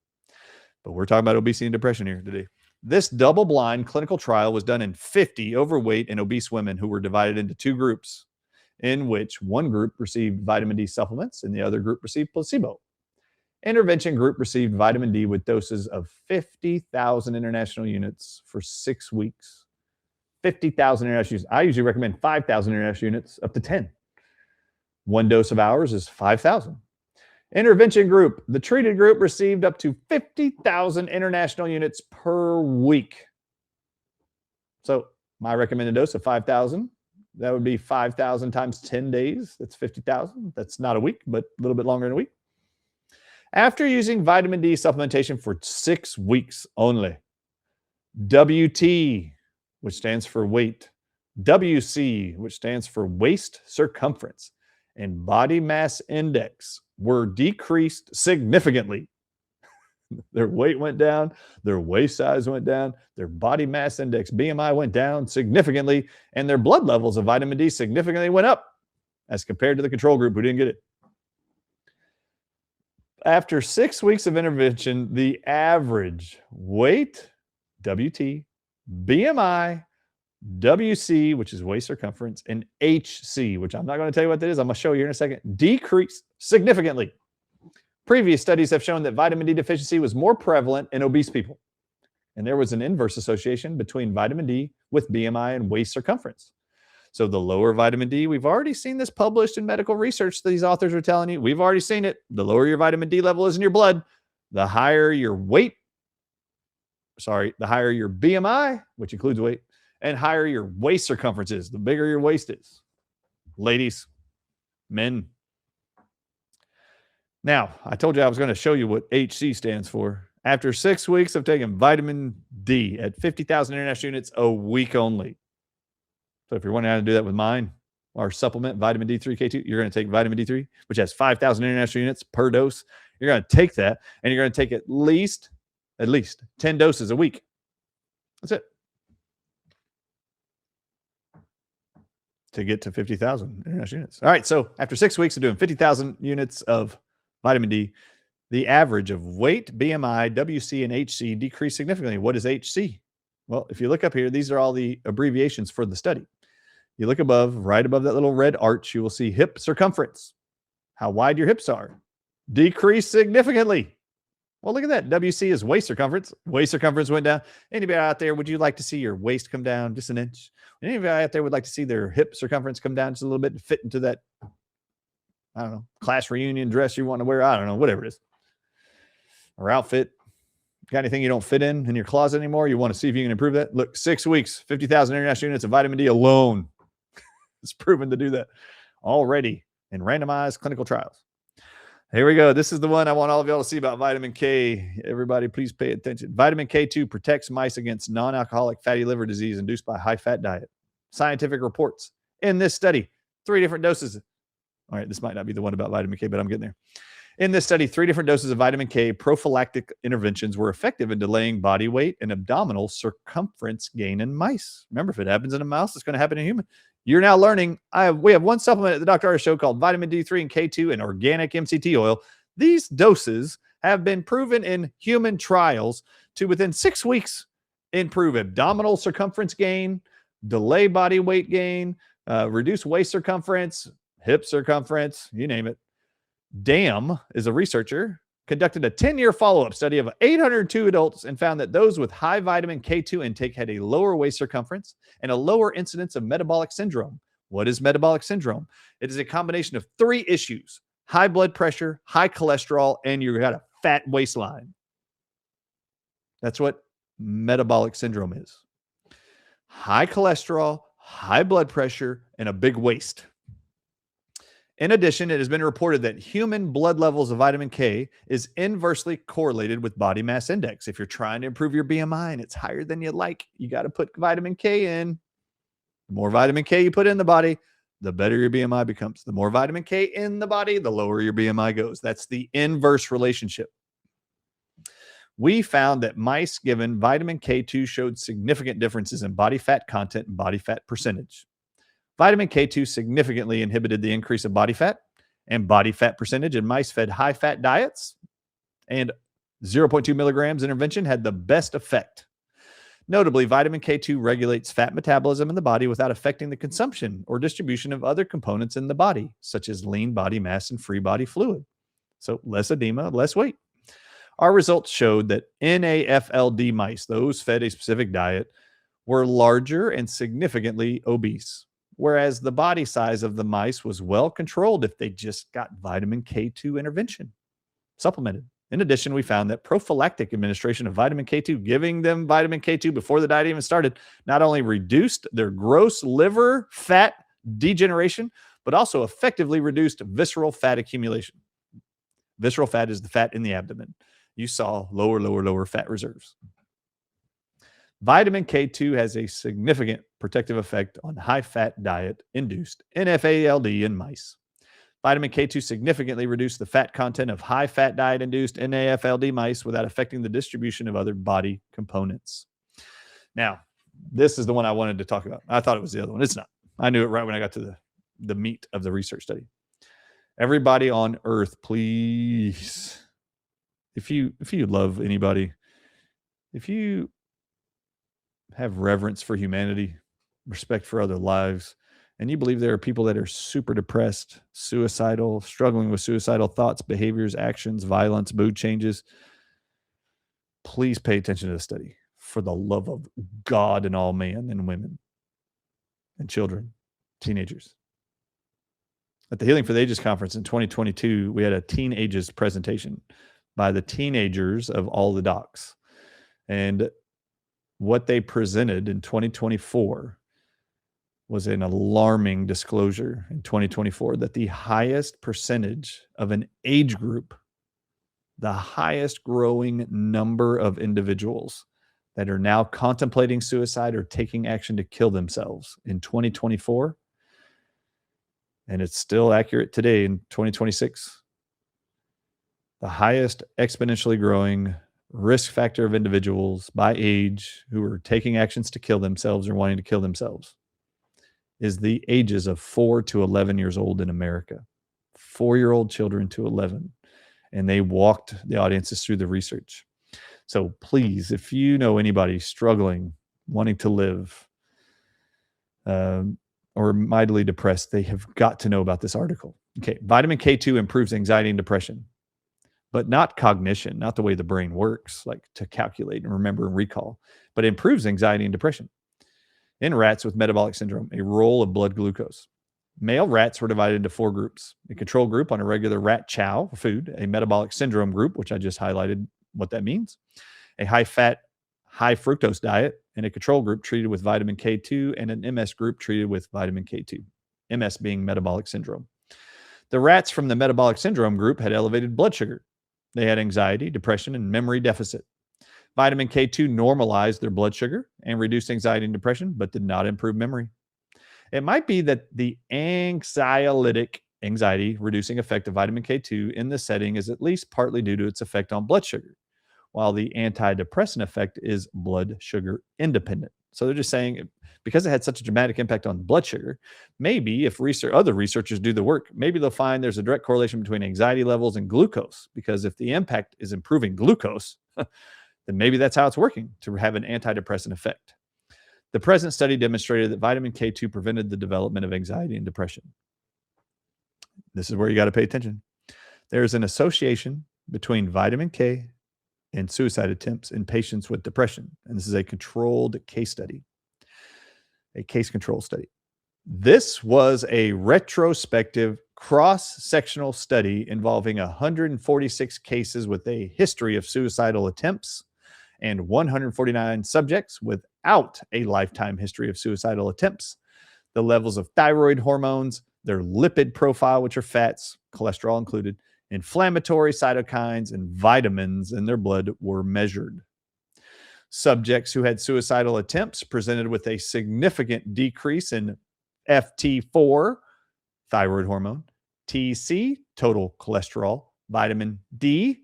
But we're talking about obesity and depression here today. This double-blind clinical trial was done in 50 overweight and obese women who were divided into 2 groups, in which one group received vitamin D supplements and the other group received placebo. Intervention group received vitamin D with doses of 50,000 international units for 6 weeks. 50,000 international units. I usually recommend 5,000 international units up to 10. One dose of ours is 5,000. Intervention group, the treated group received up to 50,000 international units per week. So my recommended dose of 5,000, that would be 5,000 times 10 days. That's 50,000. That's not a week, but a little bit longer than a week. After using vitamin D supplementation for 6 weeks only, WT, which stands for weight, WC, which stands for waist circumference, and body mass index were decreased significantly. Their weight went down, their waist size went down, their body mass index, BMI, went down significantly, and their blood levels of vitamin D significantly went up as compared to the control group who didn't get it. After 6 weeks of intervention, the average weight, WT, BMI, WC, which is waist circumference, and HC, which I'm not going to tell you what that is. I'm going to show you here in a second, decreased significantly. Previous studies have shown that vitamin D deficiency was more prevalent in obese people. And there was an inverse association between vitamin D with BMI and waist circumference. So the lower vitamin D, we've already seen this published in medical research. These authors are telling you, we've already seen it. The lower your vitamin D level is in your blood, the higher your weight, the higher your BMI, which includes weight, and higher your waist circumference is, the bigger your waist is. Ladies, men. Now, I told you I was going to show you what HC stands for. After 6 weeks of taking vitamin D at 50,000 international units a week only. So if you're wondering how to do that with mine, our supplement, vitamin D3, K2, you're going to take vitamin D3, which has 5,000 international units per dose. You're going to take that, and you're going to take at least 10 doses a week. That's it. To get to 50,000 international units. All right, so after 6 weeks of doing 50,000 units of vitamin D, the average of weight, BMI, WC, and HC decreased significantly. What is HC? Well, if you look up here, these are all the abbreviations for the study. You look above, right above that little red arch, you will see hip circumference, how wide your hips are. Decreased significantly. Well, look at that. WC is waist circumference. Waist circumference went down. Anybody out there, would you like to see your waist come down just an inch? Anybody out there would like to see their hip circumference come down just a little bit and fit into that, I don't know, class reunion dress you want to wear? I don't know, whatever it is. Or outfit. Got anything you don't fit in your closet anymore? You want to see if you can improve that? Look, 6 weeks, 50,000 international units of vitamin D alone. It's proven to do that already in randomized clinical trials. Here we go. This is the one I want all of y'all to see about vitamin K. Everybody, please pay attention. Vitamin K2 protects mice against non-alcoholic fatty liver disease induced by high-fat diet. Scientific reports. In this study, 3 different doses. All right, this might not be the one about vitamin K, but I'm getting there. In this study, 3 different doses of vitamin K prophylactic interventions were effective in delaying body weight and abdominal circumference gain in mice. Remember, if it happens in a mouse, it's going to happen in a human. You're now learning. We have one supplement at the Dr. Ardis Show called vitamin D3 and K2 and organic MCT oil. These doses have been proven in human trials to within 6 weeks improve abdominal circumference gain, delay body weight gain, reduce waist circumference, hip circumference, you name it. DAM is a researcher, conducted a 10-year follow-up study of 802 adults and found that those with high vitamin K2 intake had a lower waist circumference and a lower incidence of metabolic syndrome. What is metabolic syndrome? It is a combination of 3 issues: high blood pressure, high cholesterol, and you got a fat waistline. That's what metabolic syndrome is. High cholesterol, high blood pressure, and a big waist. In addition, it has been reported that human blood levels of vitamin K is inversely correlated with body mass index. If you're trying to improve your BMI and it's higher than you like, you got to put vitamin K in. The more vitamin K you put in the body, the better your BMI becomes. The more vitamin K in the body, the lower your BMI goes. That's the inverse relationship. We found that mice given vitamin K2 showed significant differences in body fat content and body fat percentage. Vitamin K2 significantly inhibited the increase of body fat and body fat percentage in mice fed high-fat diets, and 0.2 milligrams intervention had the best effect. Notably, vitamin K2 regulates fat metabolism in the body without affecting the consumption or distribution of other components in the body, such as lean body mass and free body fluid. So less edema, less weight. Our results showed that NAFLD mice, those fed a specific diet, were larger and significantly obese, whereas the body size of the mice was well controlled if they just got vitamin K2 intervention, supplemented. In addition, we found that prophylactic administration of vitamin K2, giving them vitamin K2 before the diet even started, not only reduced their gross liver fat degeneration, but also effectively reduced visceral fat accumulation. Visceral fat is the fat in the abdomen. You saw lower fat reserves. Vitamin K2 has a significant protective effect on high-fat diet-induced NAFLD in mice. Vitamin K2 significantly reduced the fat content of high-fat diet-induced NAFLD mice without affecting the distribution of other body components. Now, this is the one I wanted to talk about. I thought it was the other one. It's not. I knew it right when I got to the meat of the research study. Everybody on earth, please, if you love anybody, if you have reverence for humanity, respect for other lives, and you believe there are people that are super depressed, suicidal, struggling with suicidal thoughts, behaviors, actions, violence, mood changes, please pay attention to the study for the love of God and all men and women and children, teenagers. At the Healing for the Ages conference in 2022, we had a Teen Ages presentation by the teenagers of all the docs. And what they presented in 2024 was an alarming disclosure in 2024 that the highest percentage of an age group, the highest growing number of individuals that are now contemplating suicide or taking action to kill themselves in 2024, and it's still accurate today in 2026, the highest exponentially growing risk factor of individuals by age who are taking actions to kill themselves or wanting to kill themselves is the ages of 4 to 11 years old in America. 4-year-old children to 11. And they walked the audiences through the research. So please, if you know anybody struggling, wanting to live, or mildly depressed, they have got to know about this article. Okay, vitamin K2 improves anxiety and depression, but not cognition, not the way the brain works, like to calculate and remember and recall, but improves anxiety and depression. In rats with metabolic syndrome, a role of blood glucose. Male rats were divided into 4 groups: a control group on a regular rat chow food, a metabolic syndrome group, which I just highlighted what that means, a high-fat, high-fructose diet, and a control group treated with vitamin K2, and an MS group treated with vitamin K2, MS being metabolic syndrome. The rats from the metabolic syndrome group had elevated blood sugar. They had anxiety, depression, and memory deficit. Vitamin K2 normalized their blood sugar and reduced anxiety and depression, but did not improve memory. It might be that the anxiolytic, anxiety-reducing effect of vitamin K2 in this setting is at least partly due to its effect on blood sugar, while the antidepressant effect is blood sugar independent. So they're just saying, because it had such a dramatic impact on blood sugar, maybe if other researchers do the work, maybe they'll find there's a direct correlation between anxiety levels and glucose, because if the impact is improving glucose, then maybe that's how it's working, to have an antidepressant effect. The present study demonstrated that vitamin K2 prevented the development of anxiety and depression. This is where you got to pay attention. There's an association between vitamin K and suicide attempts in patients with depression. And this is a controlled case study, a case control study. This was a retrospective cross-sectional study involving 146 cases with a history of suicidal attempts and 149 subjects without a lifetime history of suicidal attempts. The levels of thyroid hormones, their lipid profile, which are fats, cholesterol included, inflammatory cytokines, and vitamins in their blood were measured. Subjects who had suicidal attempts presented with a significant decrease in FT4, thyroid hormone, TC, total cholesterol, vitamin D,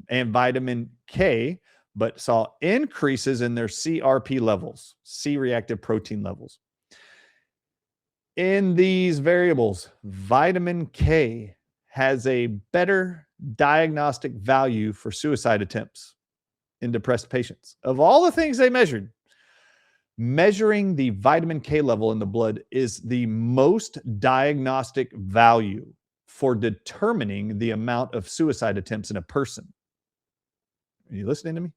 and vitamin K, but saw increases in their CRP levels, C-reactive protein levels. In these variables, vitamin K has a better diagnostic value for suicide attempts in depressed patients. Of all the things they measured, measuring the vitamin K level in the blood is the most diagnostic value for determining the amount of suicide attempts in a person. Are you listening to me?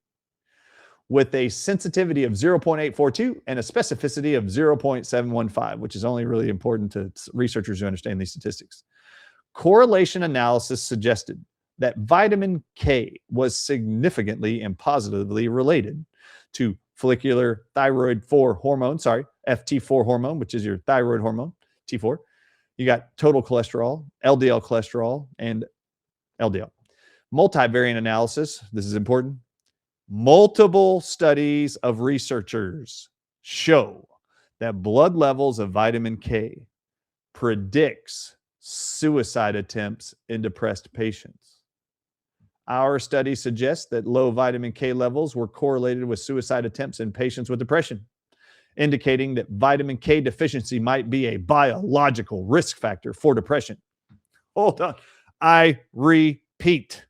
With a sensitivity of 0.842 and a specificity of 0.715, which is only really important to researchers who understand these statistics. Correlation analysis suggested that vitamin K was significantly and positively related to follicular thyroid 4 hormone, FT4 hormone, which is your thyroid hormone, T4. You got total cholesterol, LDL cholesterol, and LDL. Multivariate analysis, this is important. Multiple studies of researchers show that blood levels of vitamin K predicts suicide attempts in depressed patients. Our study suggests that low vitamin K levels were correlated with suicide attempts in patients with depression, indicating that vitamin K deficiency might be a biological risk factor for depression. Hold on. I repeat.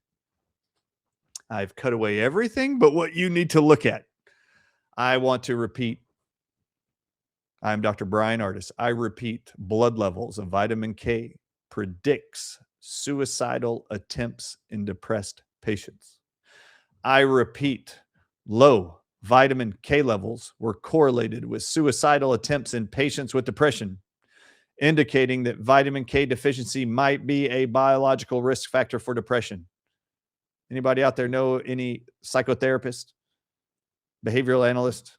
I've cut away everything but what you need to look at. I want to repeat. I'm Dr. Brian Ardis. I repeat, blood levels of vitamin K predicts suicidal attempts in depressed patients. I repeat, low vitamin K levels were correlated with suicidal attempts in patients with depression, indicating that vitamin K deficiency might be a biological risk factor for depression. Anybody out there know any psychotherapist, behavioral analyst,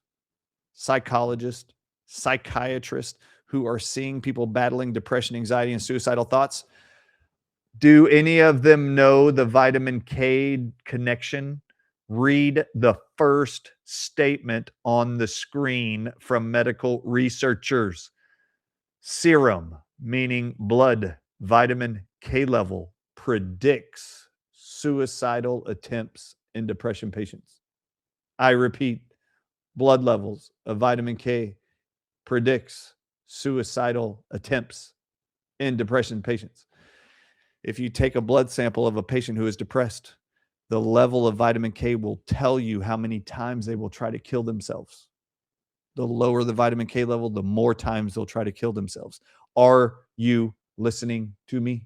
psychologist, psychiatrist who are seeing people battling depression, anxiety, and suicidal thoughts? Do any of them know the vitamin K connection? Read the first statement on the screen from medical researchers. Serum, meaning blood, vitamin K level predicts suicidal attempts in depression patients. I repeat, blood levels of vitamin K predicts suicidal attempts in depression patients. If you take a blood sample of a patient who is depressed, the level of vitamin K will tell you how many times they will try to kill themselves. The lower the vitamin K level, the more times they'll try to kill themselves. Are you listening to me?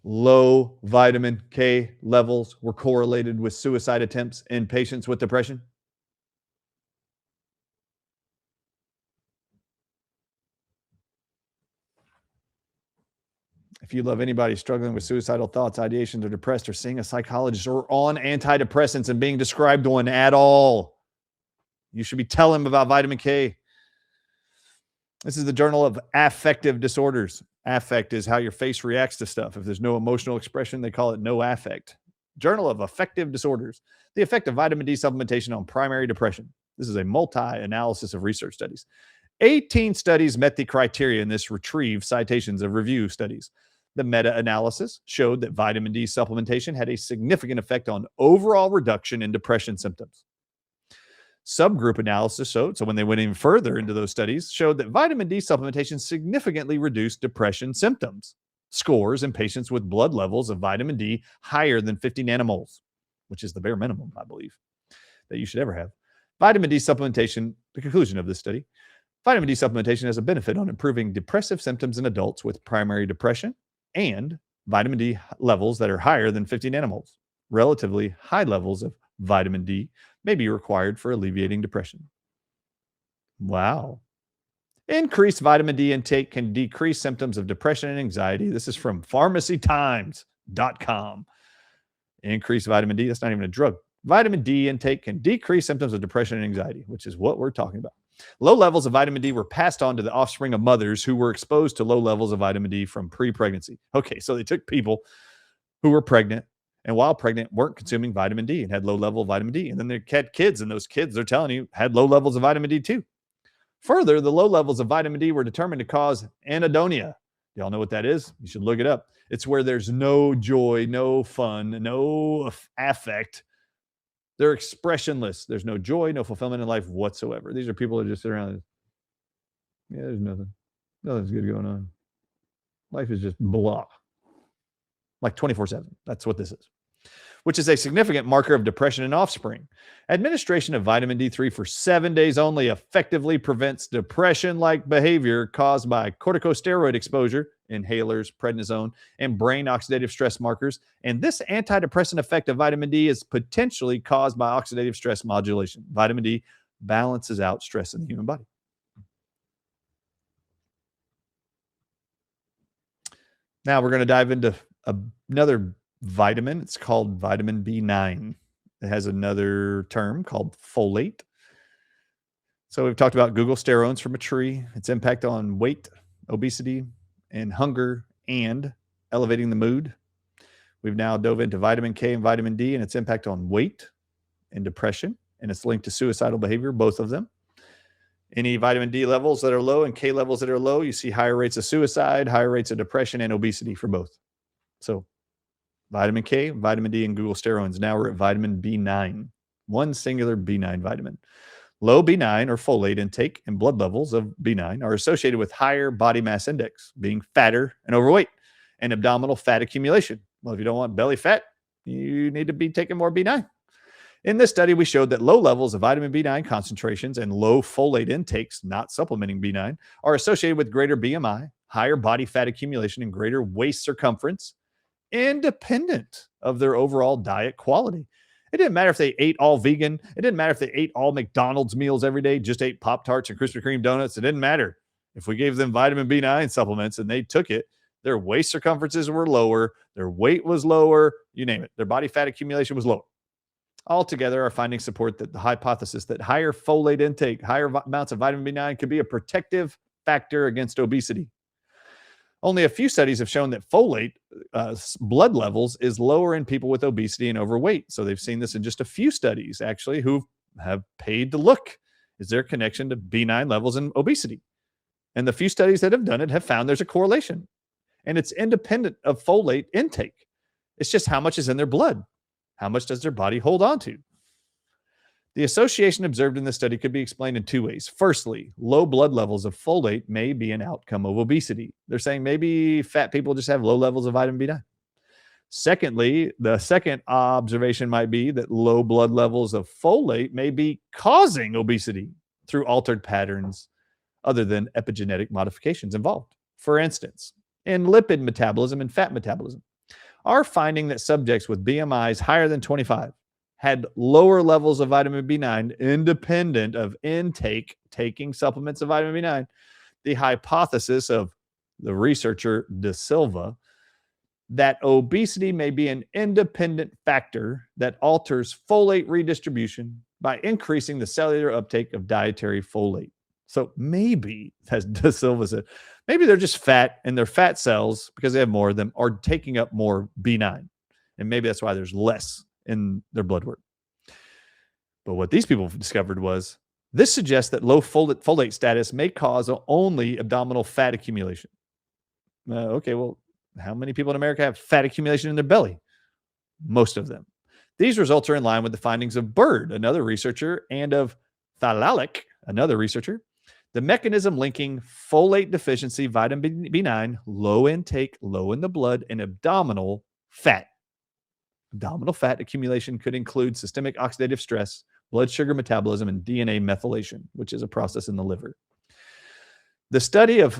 Low vitamin K levels were correlated with suicide attempts in patients with depression. If you love anybody struggling with suicidal thoughts, ideations, or depressed, or seeing a psychologist, or on antidepressants and being described one at all, you should be telling them about vitamin K. This is the Journal of Affective Disorders. Affect is how your face reacts to stuff. If there's no emotional expression, they call it no affect. Journal of Affective Disorders. The effect of vitamin D supplementation on primary depression. This is a multi-analysis of research studies. 18 studies met the criteria in this retrieved citations of review studies. The meta-analysis showed that vitamin D supplementation had a significant effect on overall reduction in depression symptoms. Subgroup analysis showed, so when they went even further into those studies, showed that vitamin D supplementation significantly reduced depression symptoms scores in patients with blood levels of vitamin D higher than 50 nanomoles, which is the bare minimum, I believe, that you should ever have. Vitamin D supplementation, the conclusion of this study, vitamin D supplementation has a benefit on improving depressive symptoms in adults with primary depression and vitamin D levels that are higher than 50 nanomoles. Relatively high levels of vitamin D may be required for alleviating depression. Wow. Increased vitamin D intake can decrease symptoms of depression and anxiety. This is from pharmacytimes.com. Increased vitamin D, that's not even a drug. Vitamin D intake can decrease symptoms of depression and anxiety, which is what we're talking about. Low levels of vitamin D were passed on to the offspring of mothers who were exposed to low levels of vitamin D from pre-pregnancy. Okay, so they took people who were pregnant and while pregnant weren't consuming vitamin D and had low level of vitamin D. And then they had kids, and those kids, they're telling you, had low levels of vitamin D too. Further, the low levels of vitamin D were determined to cause anhedonia. Y'all know what that is? You should look it up. It's where there's no joy, no fun, no affect. They're expressionless. There's no joy, no fulfillment in life whatsoever. These are people that just sit around. Yeah, there's nothing. Nothing's good going on. Life is just blah. Like 24/7. That's what this is. which is a significant marker of depression in offspring. Administration of vitamin D3 for 7 days only effectively prevents depression-like behavior caused by corticosteroid exposure, inhalers, prednisone, and brain oxidative stress markers. And this antidepressant effect of vitamin D is potentially caused by oxidative stress modulation. Vitamin D balances out stress in the human body. Now we're going to dive into another vitamin. It's called vitamin B9. It has another term called folate. So we've talked about glucosterones from a tree, its impact on weight, obesity, and hunger, and elevating the mood. We've now dove into vitamin K and vitamin D and its impact on weight and depression, and it's linked to suicidal behavior, both of them. Any vitamin D levels that are low and K levels that are low, you see higher rates of suicide, higher rates of depression, and obesity for both. So vitamin K, vitamin D, and glucosterones. Now we're at vitamin B9, one singular B9 vitamin. Low B9 or folate intake and blood levels of B9 are associated with higher body mass index, being fatter and overweight, and abdominal fat accumulation. Well, if you don't want belly fat, you need to be taking more B9. In this study, we showed that low levels of vitamin B9 concentrations and low folate intakes, not supplementing B9, are associated with greater BMI, higher body fat accumulation, and greater waist circumference, independent of their overall diet quality. It didn't matter if they ate all vegan. It didn't matter if they ate all McDonald's meals every day, just ate Pop-Tarts and Krispy Kreme donuts. It didn't matter. If we gave them vitamin B9 supplements and they took it, their waist circumferences were lower, their weight was lower, you name it. Their body fat accumulation was lower. Altogether, our findings support that the hypothesis that higher folate intake, higher amounts of vitamin B9 could be a protective factor against obesity. Only a few studies have shown that folate blood levels is lower in people with obesity and overweight. So they've seen this in just a few studies, actually, who have paid to look. Is there a connection to B9 levels and obesity? And the few studies that have done it have found there's a correlation. And it's independent of folate intake. It's just how much is in their blood. How much does their body hold on to? The association observed in this study could be explained in two ways. Firstly, low blood levels of folate may be an outcome of obesity. They're saying maybe fat people just have low levels of vitamin B9. Secondly, the second observation might be that low blood levels of folate may be causing obesity through altered patterns other than epigenetic modifications involved. For instance, in lipid metabolism and fat metabolism, our finding that subjects with BMIs higher than 25 had lower levels of vitamin B9 independent of taking supplements of vitamin B9, the hypothesis of the researcher De Silva that obesity may be an independent factor that alters folate redistribution by increasing the cellular uptake of dietary folate. So maybe, as De Silva said, maybe they're just fat and their fat cells, because they have more of them, are taking up more B9. And maybe that's why there's less in their blood work. But what these people discovered was this suggests that low folate status may cause only abdominal fat accumulation. Okay, well, how many people in America have fat accumulation in their belly? Most of them. These results are in line with the findings of Bird, another researcher, and of Thalalik, another researcher. The mechanism linking folate deficiency, vitamin B9, low intake, low in the blood, and abdominal fat. Abdominal fat accumulation could include systemic oxidative stress, blood sugar metabolism, and DNA methylation, which is a process in the liver. The study of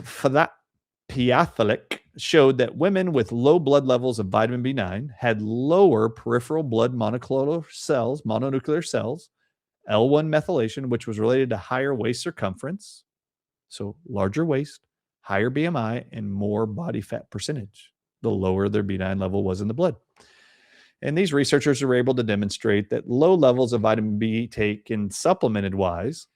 Piathalik showed that women with low blood levels of vitamin B9 had lower peripheral blood mononuclear cells, L1 methylation, which was related to higher waist circumference, so larger waist, higher BMI, and more body fat percentage, the lower their B9 level was in the blood. And these researchers were able to demonstrate that low levels of vitamin B taken supplemented wise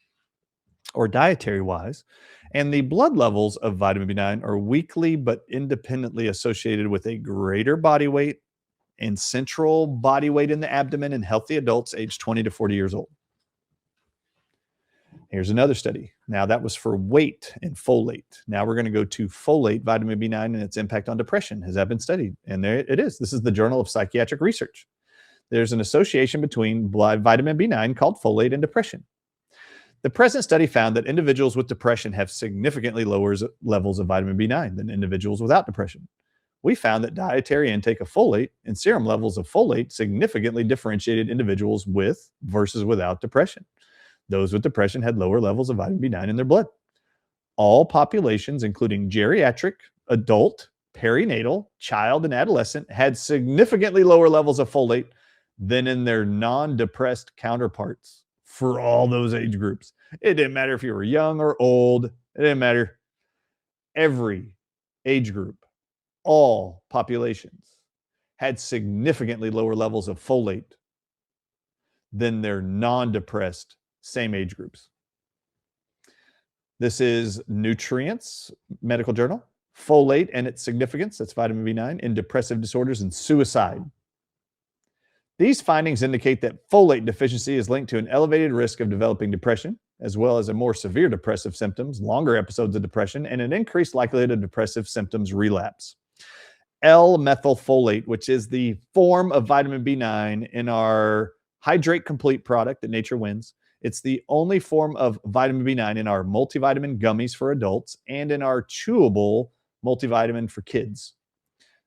or dietary wise, and the blood levels of vitamin B9 are weakly but independently associated with a greater body weight and central body weight in the abdomen in healthy adults aged 20 to 40 years old. Here's another study. Now that was for weight and folate. Now we're going to go to folate, vitamin B9, and its impact on depression. Has that been studied? And there it is. This is the Journal of Psychiatric Research. There's an association between vitamin B9 called folate and depression. The present study found that individuals with depression have significantly lower levels of vitamin B9 than individuals without depression. we found that dietary intake of folate and serum levels of folate significantly differentiated individuals with versus without depression. Those with depression had lower levels of vitamin B9 in their blood. All populations, including geriatric, adult, perinatal, child, and adolescent, had significantly lower levels of folate than in their non-depressed counterparts for all those age groups. It didn't matter if you were young or old. It didn't matter. Every age group, all populations had significantly lower levels of folate than their non-depressed same age groups. This is Nutrients Medical Journal. Folate and its significance, that's vitamin B9, in depressive disorders and suicide. These findings indicate that folate deficiency is linked to an elevated risk of developing depression, as well as a more severe depressive symptoms, longer episodes of depression, and an increased likelihood of depressive symptoms relapse. L-methylfolate, which is the form of vitamin B9 in our Hydrate Complete product that Nature wins. It's the only form of vitamin B9 in our multivitamin gummies for adults and in our chewable multivitamin for kids.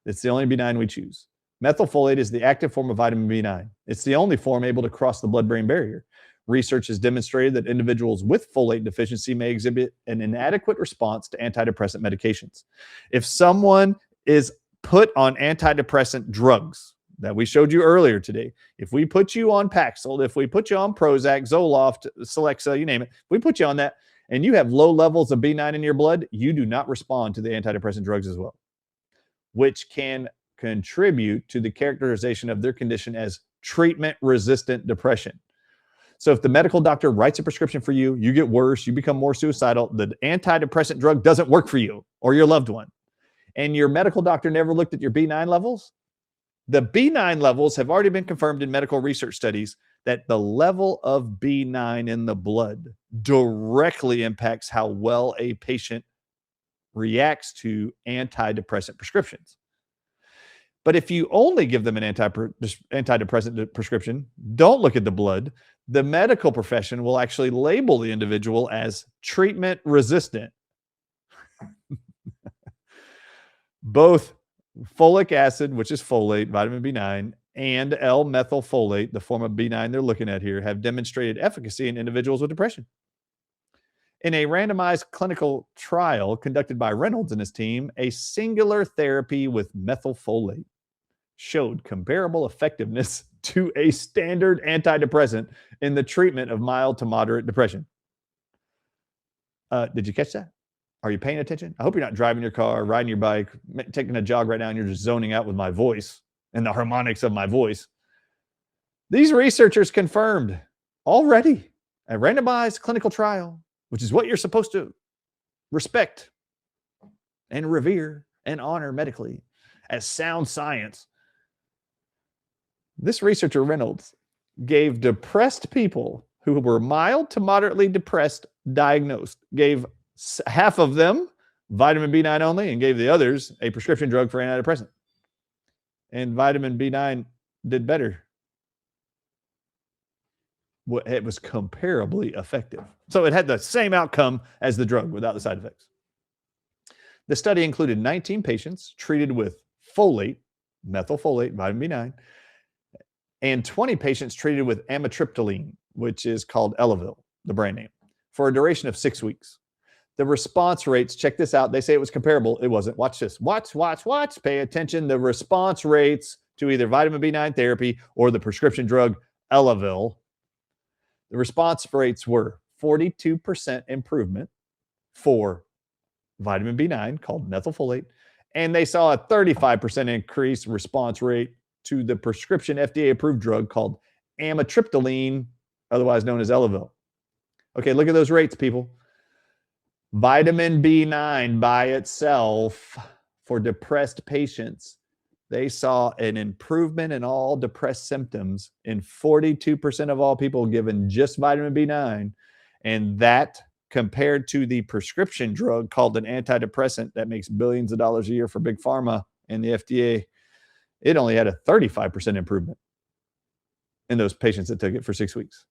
It's the only B9 we choose. Methylfolate is the active form of vitamin B9. It's the only form able to cross the blood-brain barrier. Research has demonstrated that individuals with folate deficiency may exhibit an inadequate response to antidepressant medications. If someone is put on antidepressant drugs that we showed you earlier today, if we put you on Paxil, if we put you on Prozac, Zoloft, Celexa, you name it, if we put you on that and you have low levels of B9 in your blood, you do not respond to the antidepressant drugs as well, which can contribute to the characterization of their condition as treatment-resistant depression. So if the medical doctor writes a prescription for you, you get worse, you become more suicidal, the antidepressant drug doesn't work for you or your loved one, and your medical doctor never looked at your B9 levels, the B9 levels have already been confirmed in medical research studies that the level of B9 in the blood directly impacts how well a patient reacts to antidepressant prescriptions. But if you only give them an antidepressant prescription, don't look at the blood, the medical profession will actually label the individual as treatment resistant. Both folic acid, which is folate, vitamin B9, and L-methylfolate, the form of B9 they're looking at here, have demonstrated efficacy in individuals with depression. In a randomized clinical trial conducted by Reynolds and his team, a singular therapy with methylfolate showed comparable effectiveness to a standard antidepressant in the treatment of mild to moderate depression. Did you catch that? Are you paying attention? I hope you're not driving your car, riding your bike, taking a jog right now, and you're just zoning out with my voice and the harmonics of my voice. These researchers confirmed already a randomized clinical trial, which is what you're supposed to respect and revere and honor medically as sound science. This researcher, Reynolds, gave depressed people who were mild to moderately depressed diagnosed, gave half of them vitamin B9 only and gave the others a prescription drug for antidepressant. And vitamin B9 did better. It was comparably effective. So it had the same outcome as the drug without the side effects. The study included 19 patients treated with folate, methylfolate, vitamin B9, and 20 patients treated with amitriptyline, which is called Elavil, the brand name, for a duration of 6 weeks. The response rates, check this out. They say it was comparable. It wasn't. Watch this. Watch. Pay attention. The response rates to either vitamin B9 therapy or the prescription drug Elavil, the response rates were 42% improvement for vitamin B9 called methylfolate, and they saw a 35% increase response rate to the prescription FDA-approved drug called amitriptyline, otherwise known as Elavil. Okay, look at those rates, people. Vitamin B9 by itself for depressed patients, they saw an improvement in all depressed symptoms in 42% of all people given just vitamin B9. And that compared to the prescription drug called an antidepressant that makes billions of dollars a year for Big Pharma and the FDA, it only had a 35% improvement in those patients that took it for 6 weeks.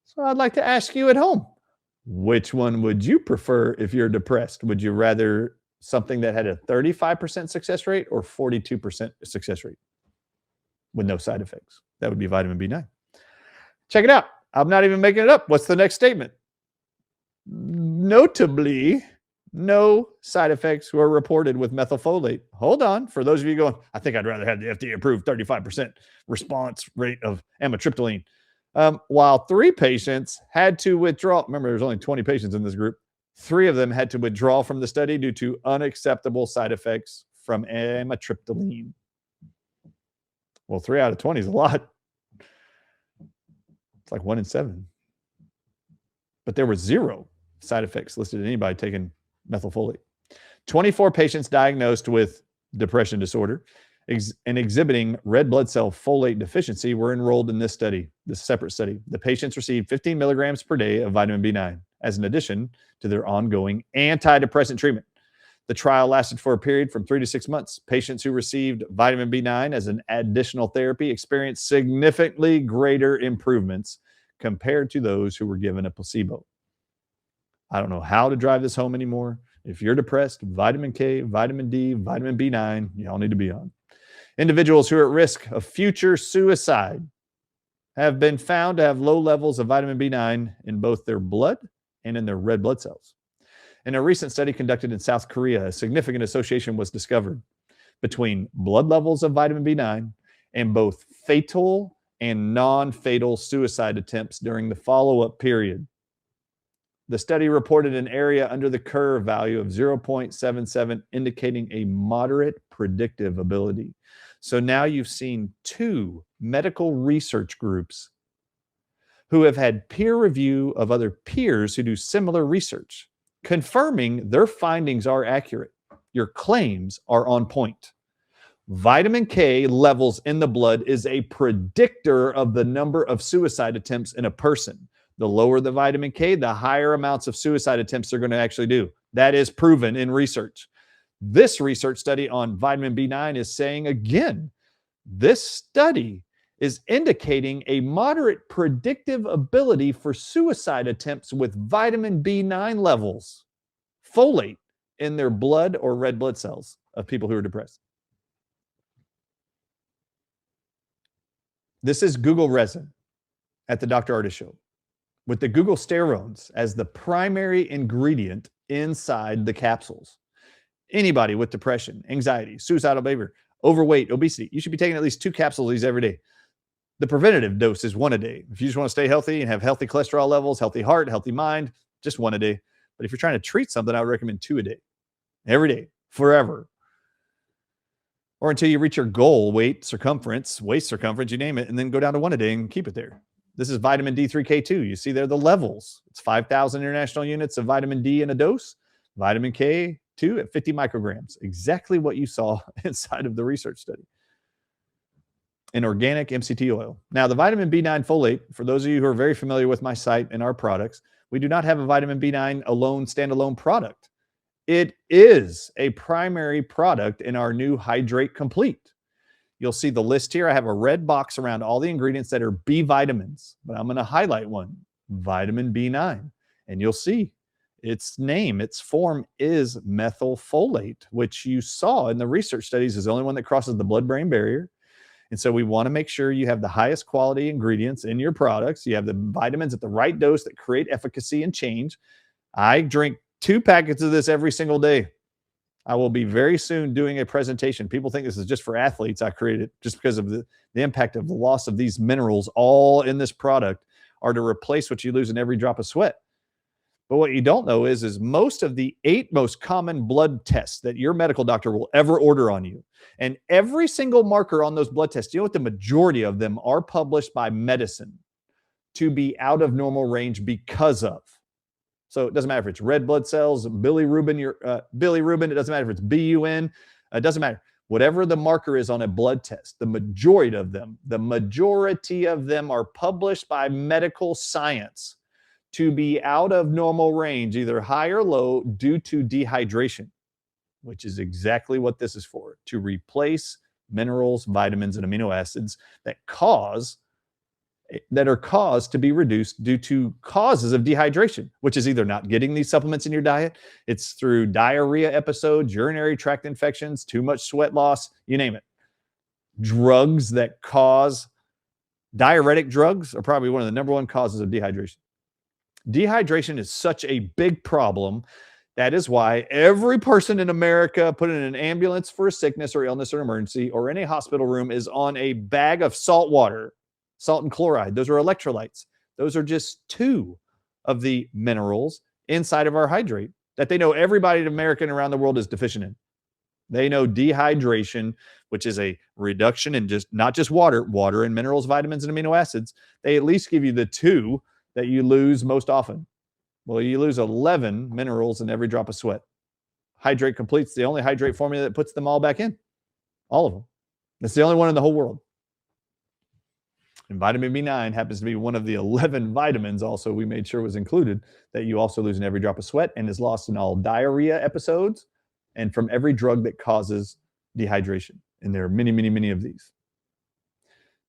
So I'd like to ask you at home, which one would you prefer if you're depressed? Would you rather something that had a 35% success rate or 42% success rate with no side effects? That would be vitamin B9. Check it out. I'm not even making it up. What's the next statement? Notably, no side effects were reported with methylfolate. Hold on. For those of you going, I think I'd rather have the FDA approved 35% response rate of amitriptyline. While 3 patients had to withdraw, remember, there's only 20 patients in this group. 3 of them had to withdraw from the study due to unacceptable side effects from amitriptyline. Well, 3 out of 20 is a lot. It's like 1 in 7. But there were 0 side effects listed in anybody taking methylfolate. 24 patients diagnosed with depression disorder and exhibiting red blood cell folate deficiency were enrolled in this study, this separate study. The patients received 15 milligrams per day of vitamin B9 as an addition to their ongoing antidepressant treatment. The trial lasted for a period from 3 to 6 months. Patients who received vitamin B9 as an additional therapy experienced significantly greater improvements compared to those who were given a placebo. I don't know how to drive this home anymore. If you're depressed, vitamin K, vitamin D, vitamin B9, you all need to be on. Individuals who are at risk of future suicide have been found to have low levels of vitamin B9 in both their blood and in their red blood cells. In a recent study conducted in South Korea, a significant association was discovered between blood levels of vitamin B9 and both fatal and non-fatal suicide attempts during the follow-up period. The study reported an area under the curve value of 0.77, indicating a moderate predictive ability. So now you've seen 2 medical research groups who have had peer review of other peers who do similar research, confirming their findings are accurate. Your claims are on point. Vitamin K levels in the blood is a predictor of the number of suicide attempts in a person. The lower the vitamin K, the higher amounts of suicide attempts they're going to actually do. That is proven in research. This research study on vitamin B9 is saying again, this study is indicating a moderate predictive ability for suicide attempts with vitamin B9 levels, folate, in their blood or red blood cells of people who are depressed. This is Google resin at the Dr. Ardis Show, with the Google sterones as the primary ingredient inside the capsules. Anybody with depression, anxiety, suicidal behavior, overweight, obesity, you should be taking at least 2 capsules of these every day. The preventative dose is 1 a day. If you just want to stay healthy and have healthy cholesterol levels, healthy heart, healthy mind, just 1 a day. But if you're trying to treat something, I would recommend 2 a day, every day, forever. Or until you reach your goal, waist circumference, you name it, and then go down to 1 a day and keep it there. This is vitamin D3K2. You see there the levels. It's 5,000 international units of vitamin D in a dose. Vitamin K2 at 50 micrograms. Exactly what you saw inside of the research study. In organic MCT oil. Now, the vitamin B9 folate, for those of you who are very familiar with my site and our products, we do not have a vitamin B9 alone, standalone product. It is a primary product in our new Hydrate Complete. You'll see the list here. I have a red box around all the ingredients that are B vitamins, but I'm going to highlight one, vitamin B9. And you'll see its name, its form is methylfolate, which you saw in the research studies is the only one that crosses the blood-brain barrier. And so we want to make sure you have the highest quality ingredients in your products. You have the vitamins at the right dose that create efficacy and change. I drink 2 packets of this every single day. I will be very soon doing a presentation. People think this is just for athletes. I created it just because of the impact of the loss of these minerals all in this product are to replace what you lose in every drop of sweat. But what you don't know is most of the 8 most common blood tests that your medical doctor will ever order on you, and every single marker on those blood tests, you know what the majority of them are published by medicine to be out of normal range because of. So it doesn't matter if it's red blood cells, bilirubin, it doesn't matter if it's BUN, it doesn't matter. Whatever the marker is on a blood test, the majority of them are published by medical science to be out of normal range, either high or low, due to dehydration, which is exactly what this is for, to replace minerals, vitamins, and amino acids that cause that are caused to be reduced due to causes of dehydration, which is either not getting these supplements in your diet, it's through diarrhea episodes, urinary tract infections, too much sweat loss, you name it. Drugs that cause diuretic drugs are probably one of the number one causes of dehydration. Dehydration is such a big problem. That is why every person in America put in an ambulance for a sickness or illness or emergency or in a hospital room is on a bag of salt water, salt and chloride. Those are electrolytes. Those are just two of the minerals inside of our hydrate that they know everybody in America and around the world is deficient in. They know dehydration, which is a reduction in not just water and minerals, vitamins, and amino acids. They at least give you the two that you lose most often. Well, you lose 11 minerals in every drop of sweat. Hydrate Complete's the only hydrate formula that puts them all back in. All of them. It's the only one in the whole world. And vitamin B9 happens to be one of the 11 vitamins also we made sure was included that you also lose in every drop of sweat and is lost in all diarrhea episodes and from every drug that causes dehydration. And there are many, many, many of these.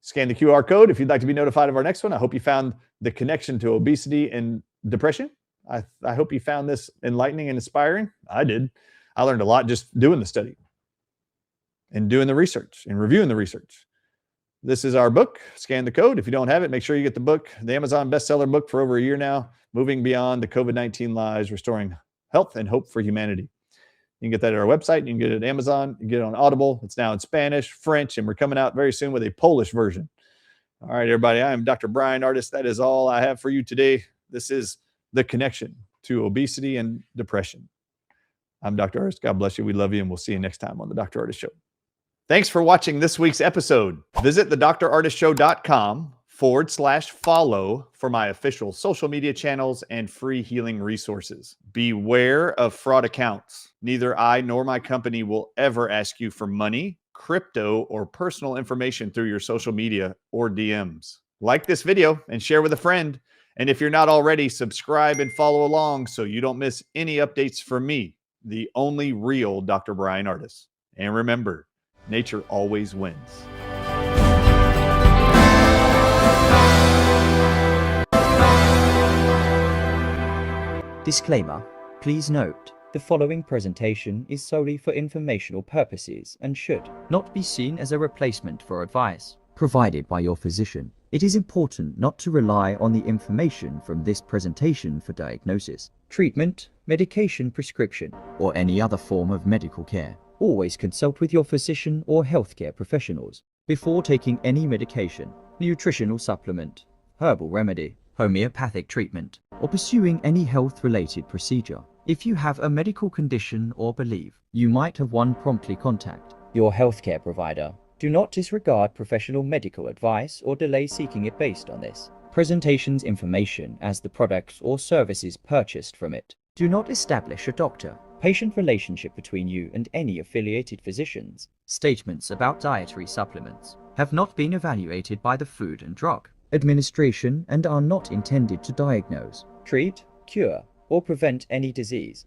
Scan the QR code if you'd like to be notified of our next one. I hope you found the connection to obesity and depression. I hope you found this enlightening and inspiring. I did. I learned a lot just doing the study and doing the research and reviewing the research. This is our book. Scan the code. If you don't have it, make sure you get the book, the Amazon bestseller book for over a year now, Moving Beyond the COVID-19 Lies, Restoring Health and Hope for Humanity. You can get that at our website. You can get it at Amazon. You can get it on Audible. It's now in Spanish, French, and we're coming out very soon with a Polish version. All right, everybody. I am Dr. Brian Ardis. That is all I have for you today. This is the connection to obesity and depression. I'm Dr. Ardis. God bless you. We love you, and we'll see you next time on the Dr. Ardis Show. Thanks for watching this week's episode. Visit thedrardisshow.com/follow for my official social media channels and free healing resources. Beware of fraud accounts. Neither I nor my company will ever ask you for money, crypto, or personal information through your social media or DMs. Like this video and share with a friend. And if you're not already, subscribe and follow along so you don't miss any updates from me, the only real Dr. Brian Ardis. And remember, nature always wins. Disclaimer. Please note, the following presentation is solely for informational purposes and should not be seen as a replacement for advice provided by your physician. It is important not to rely on the information from this presentation for diagnosis, treatment, medication prescription, or any other form of medical care. Always consult with your physician or healthcare professionals before taking any medication, nutritional supplement, herbal remedy, homeopathic treatment, or pursuing any health-related procedure. If you have a medical condition or believe you might have one, promptly contact your healthcare provider. Do not disregard professional medical advice or delay seeking it based on this presentation's information as the products or services purchased from it do not establish a doctor-patient relationship between you and any affiliated physicians. Statements about dietary supplements have not been evaluated by the Food and Drug Administration and are not intended to diagnose, treat, cure, or prevent any disease.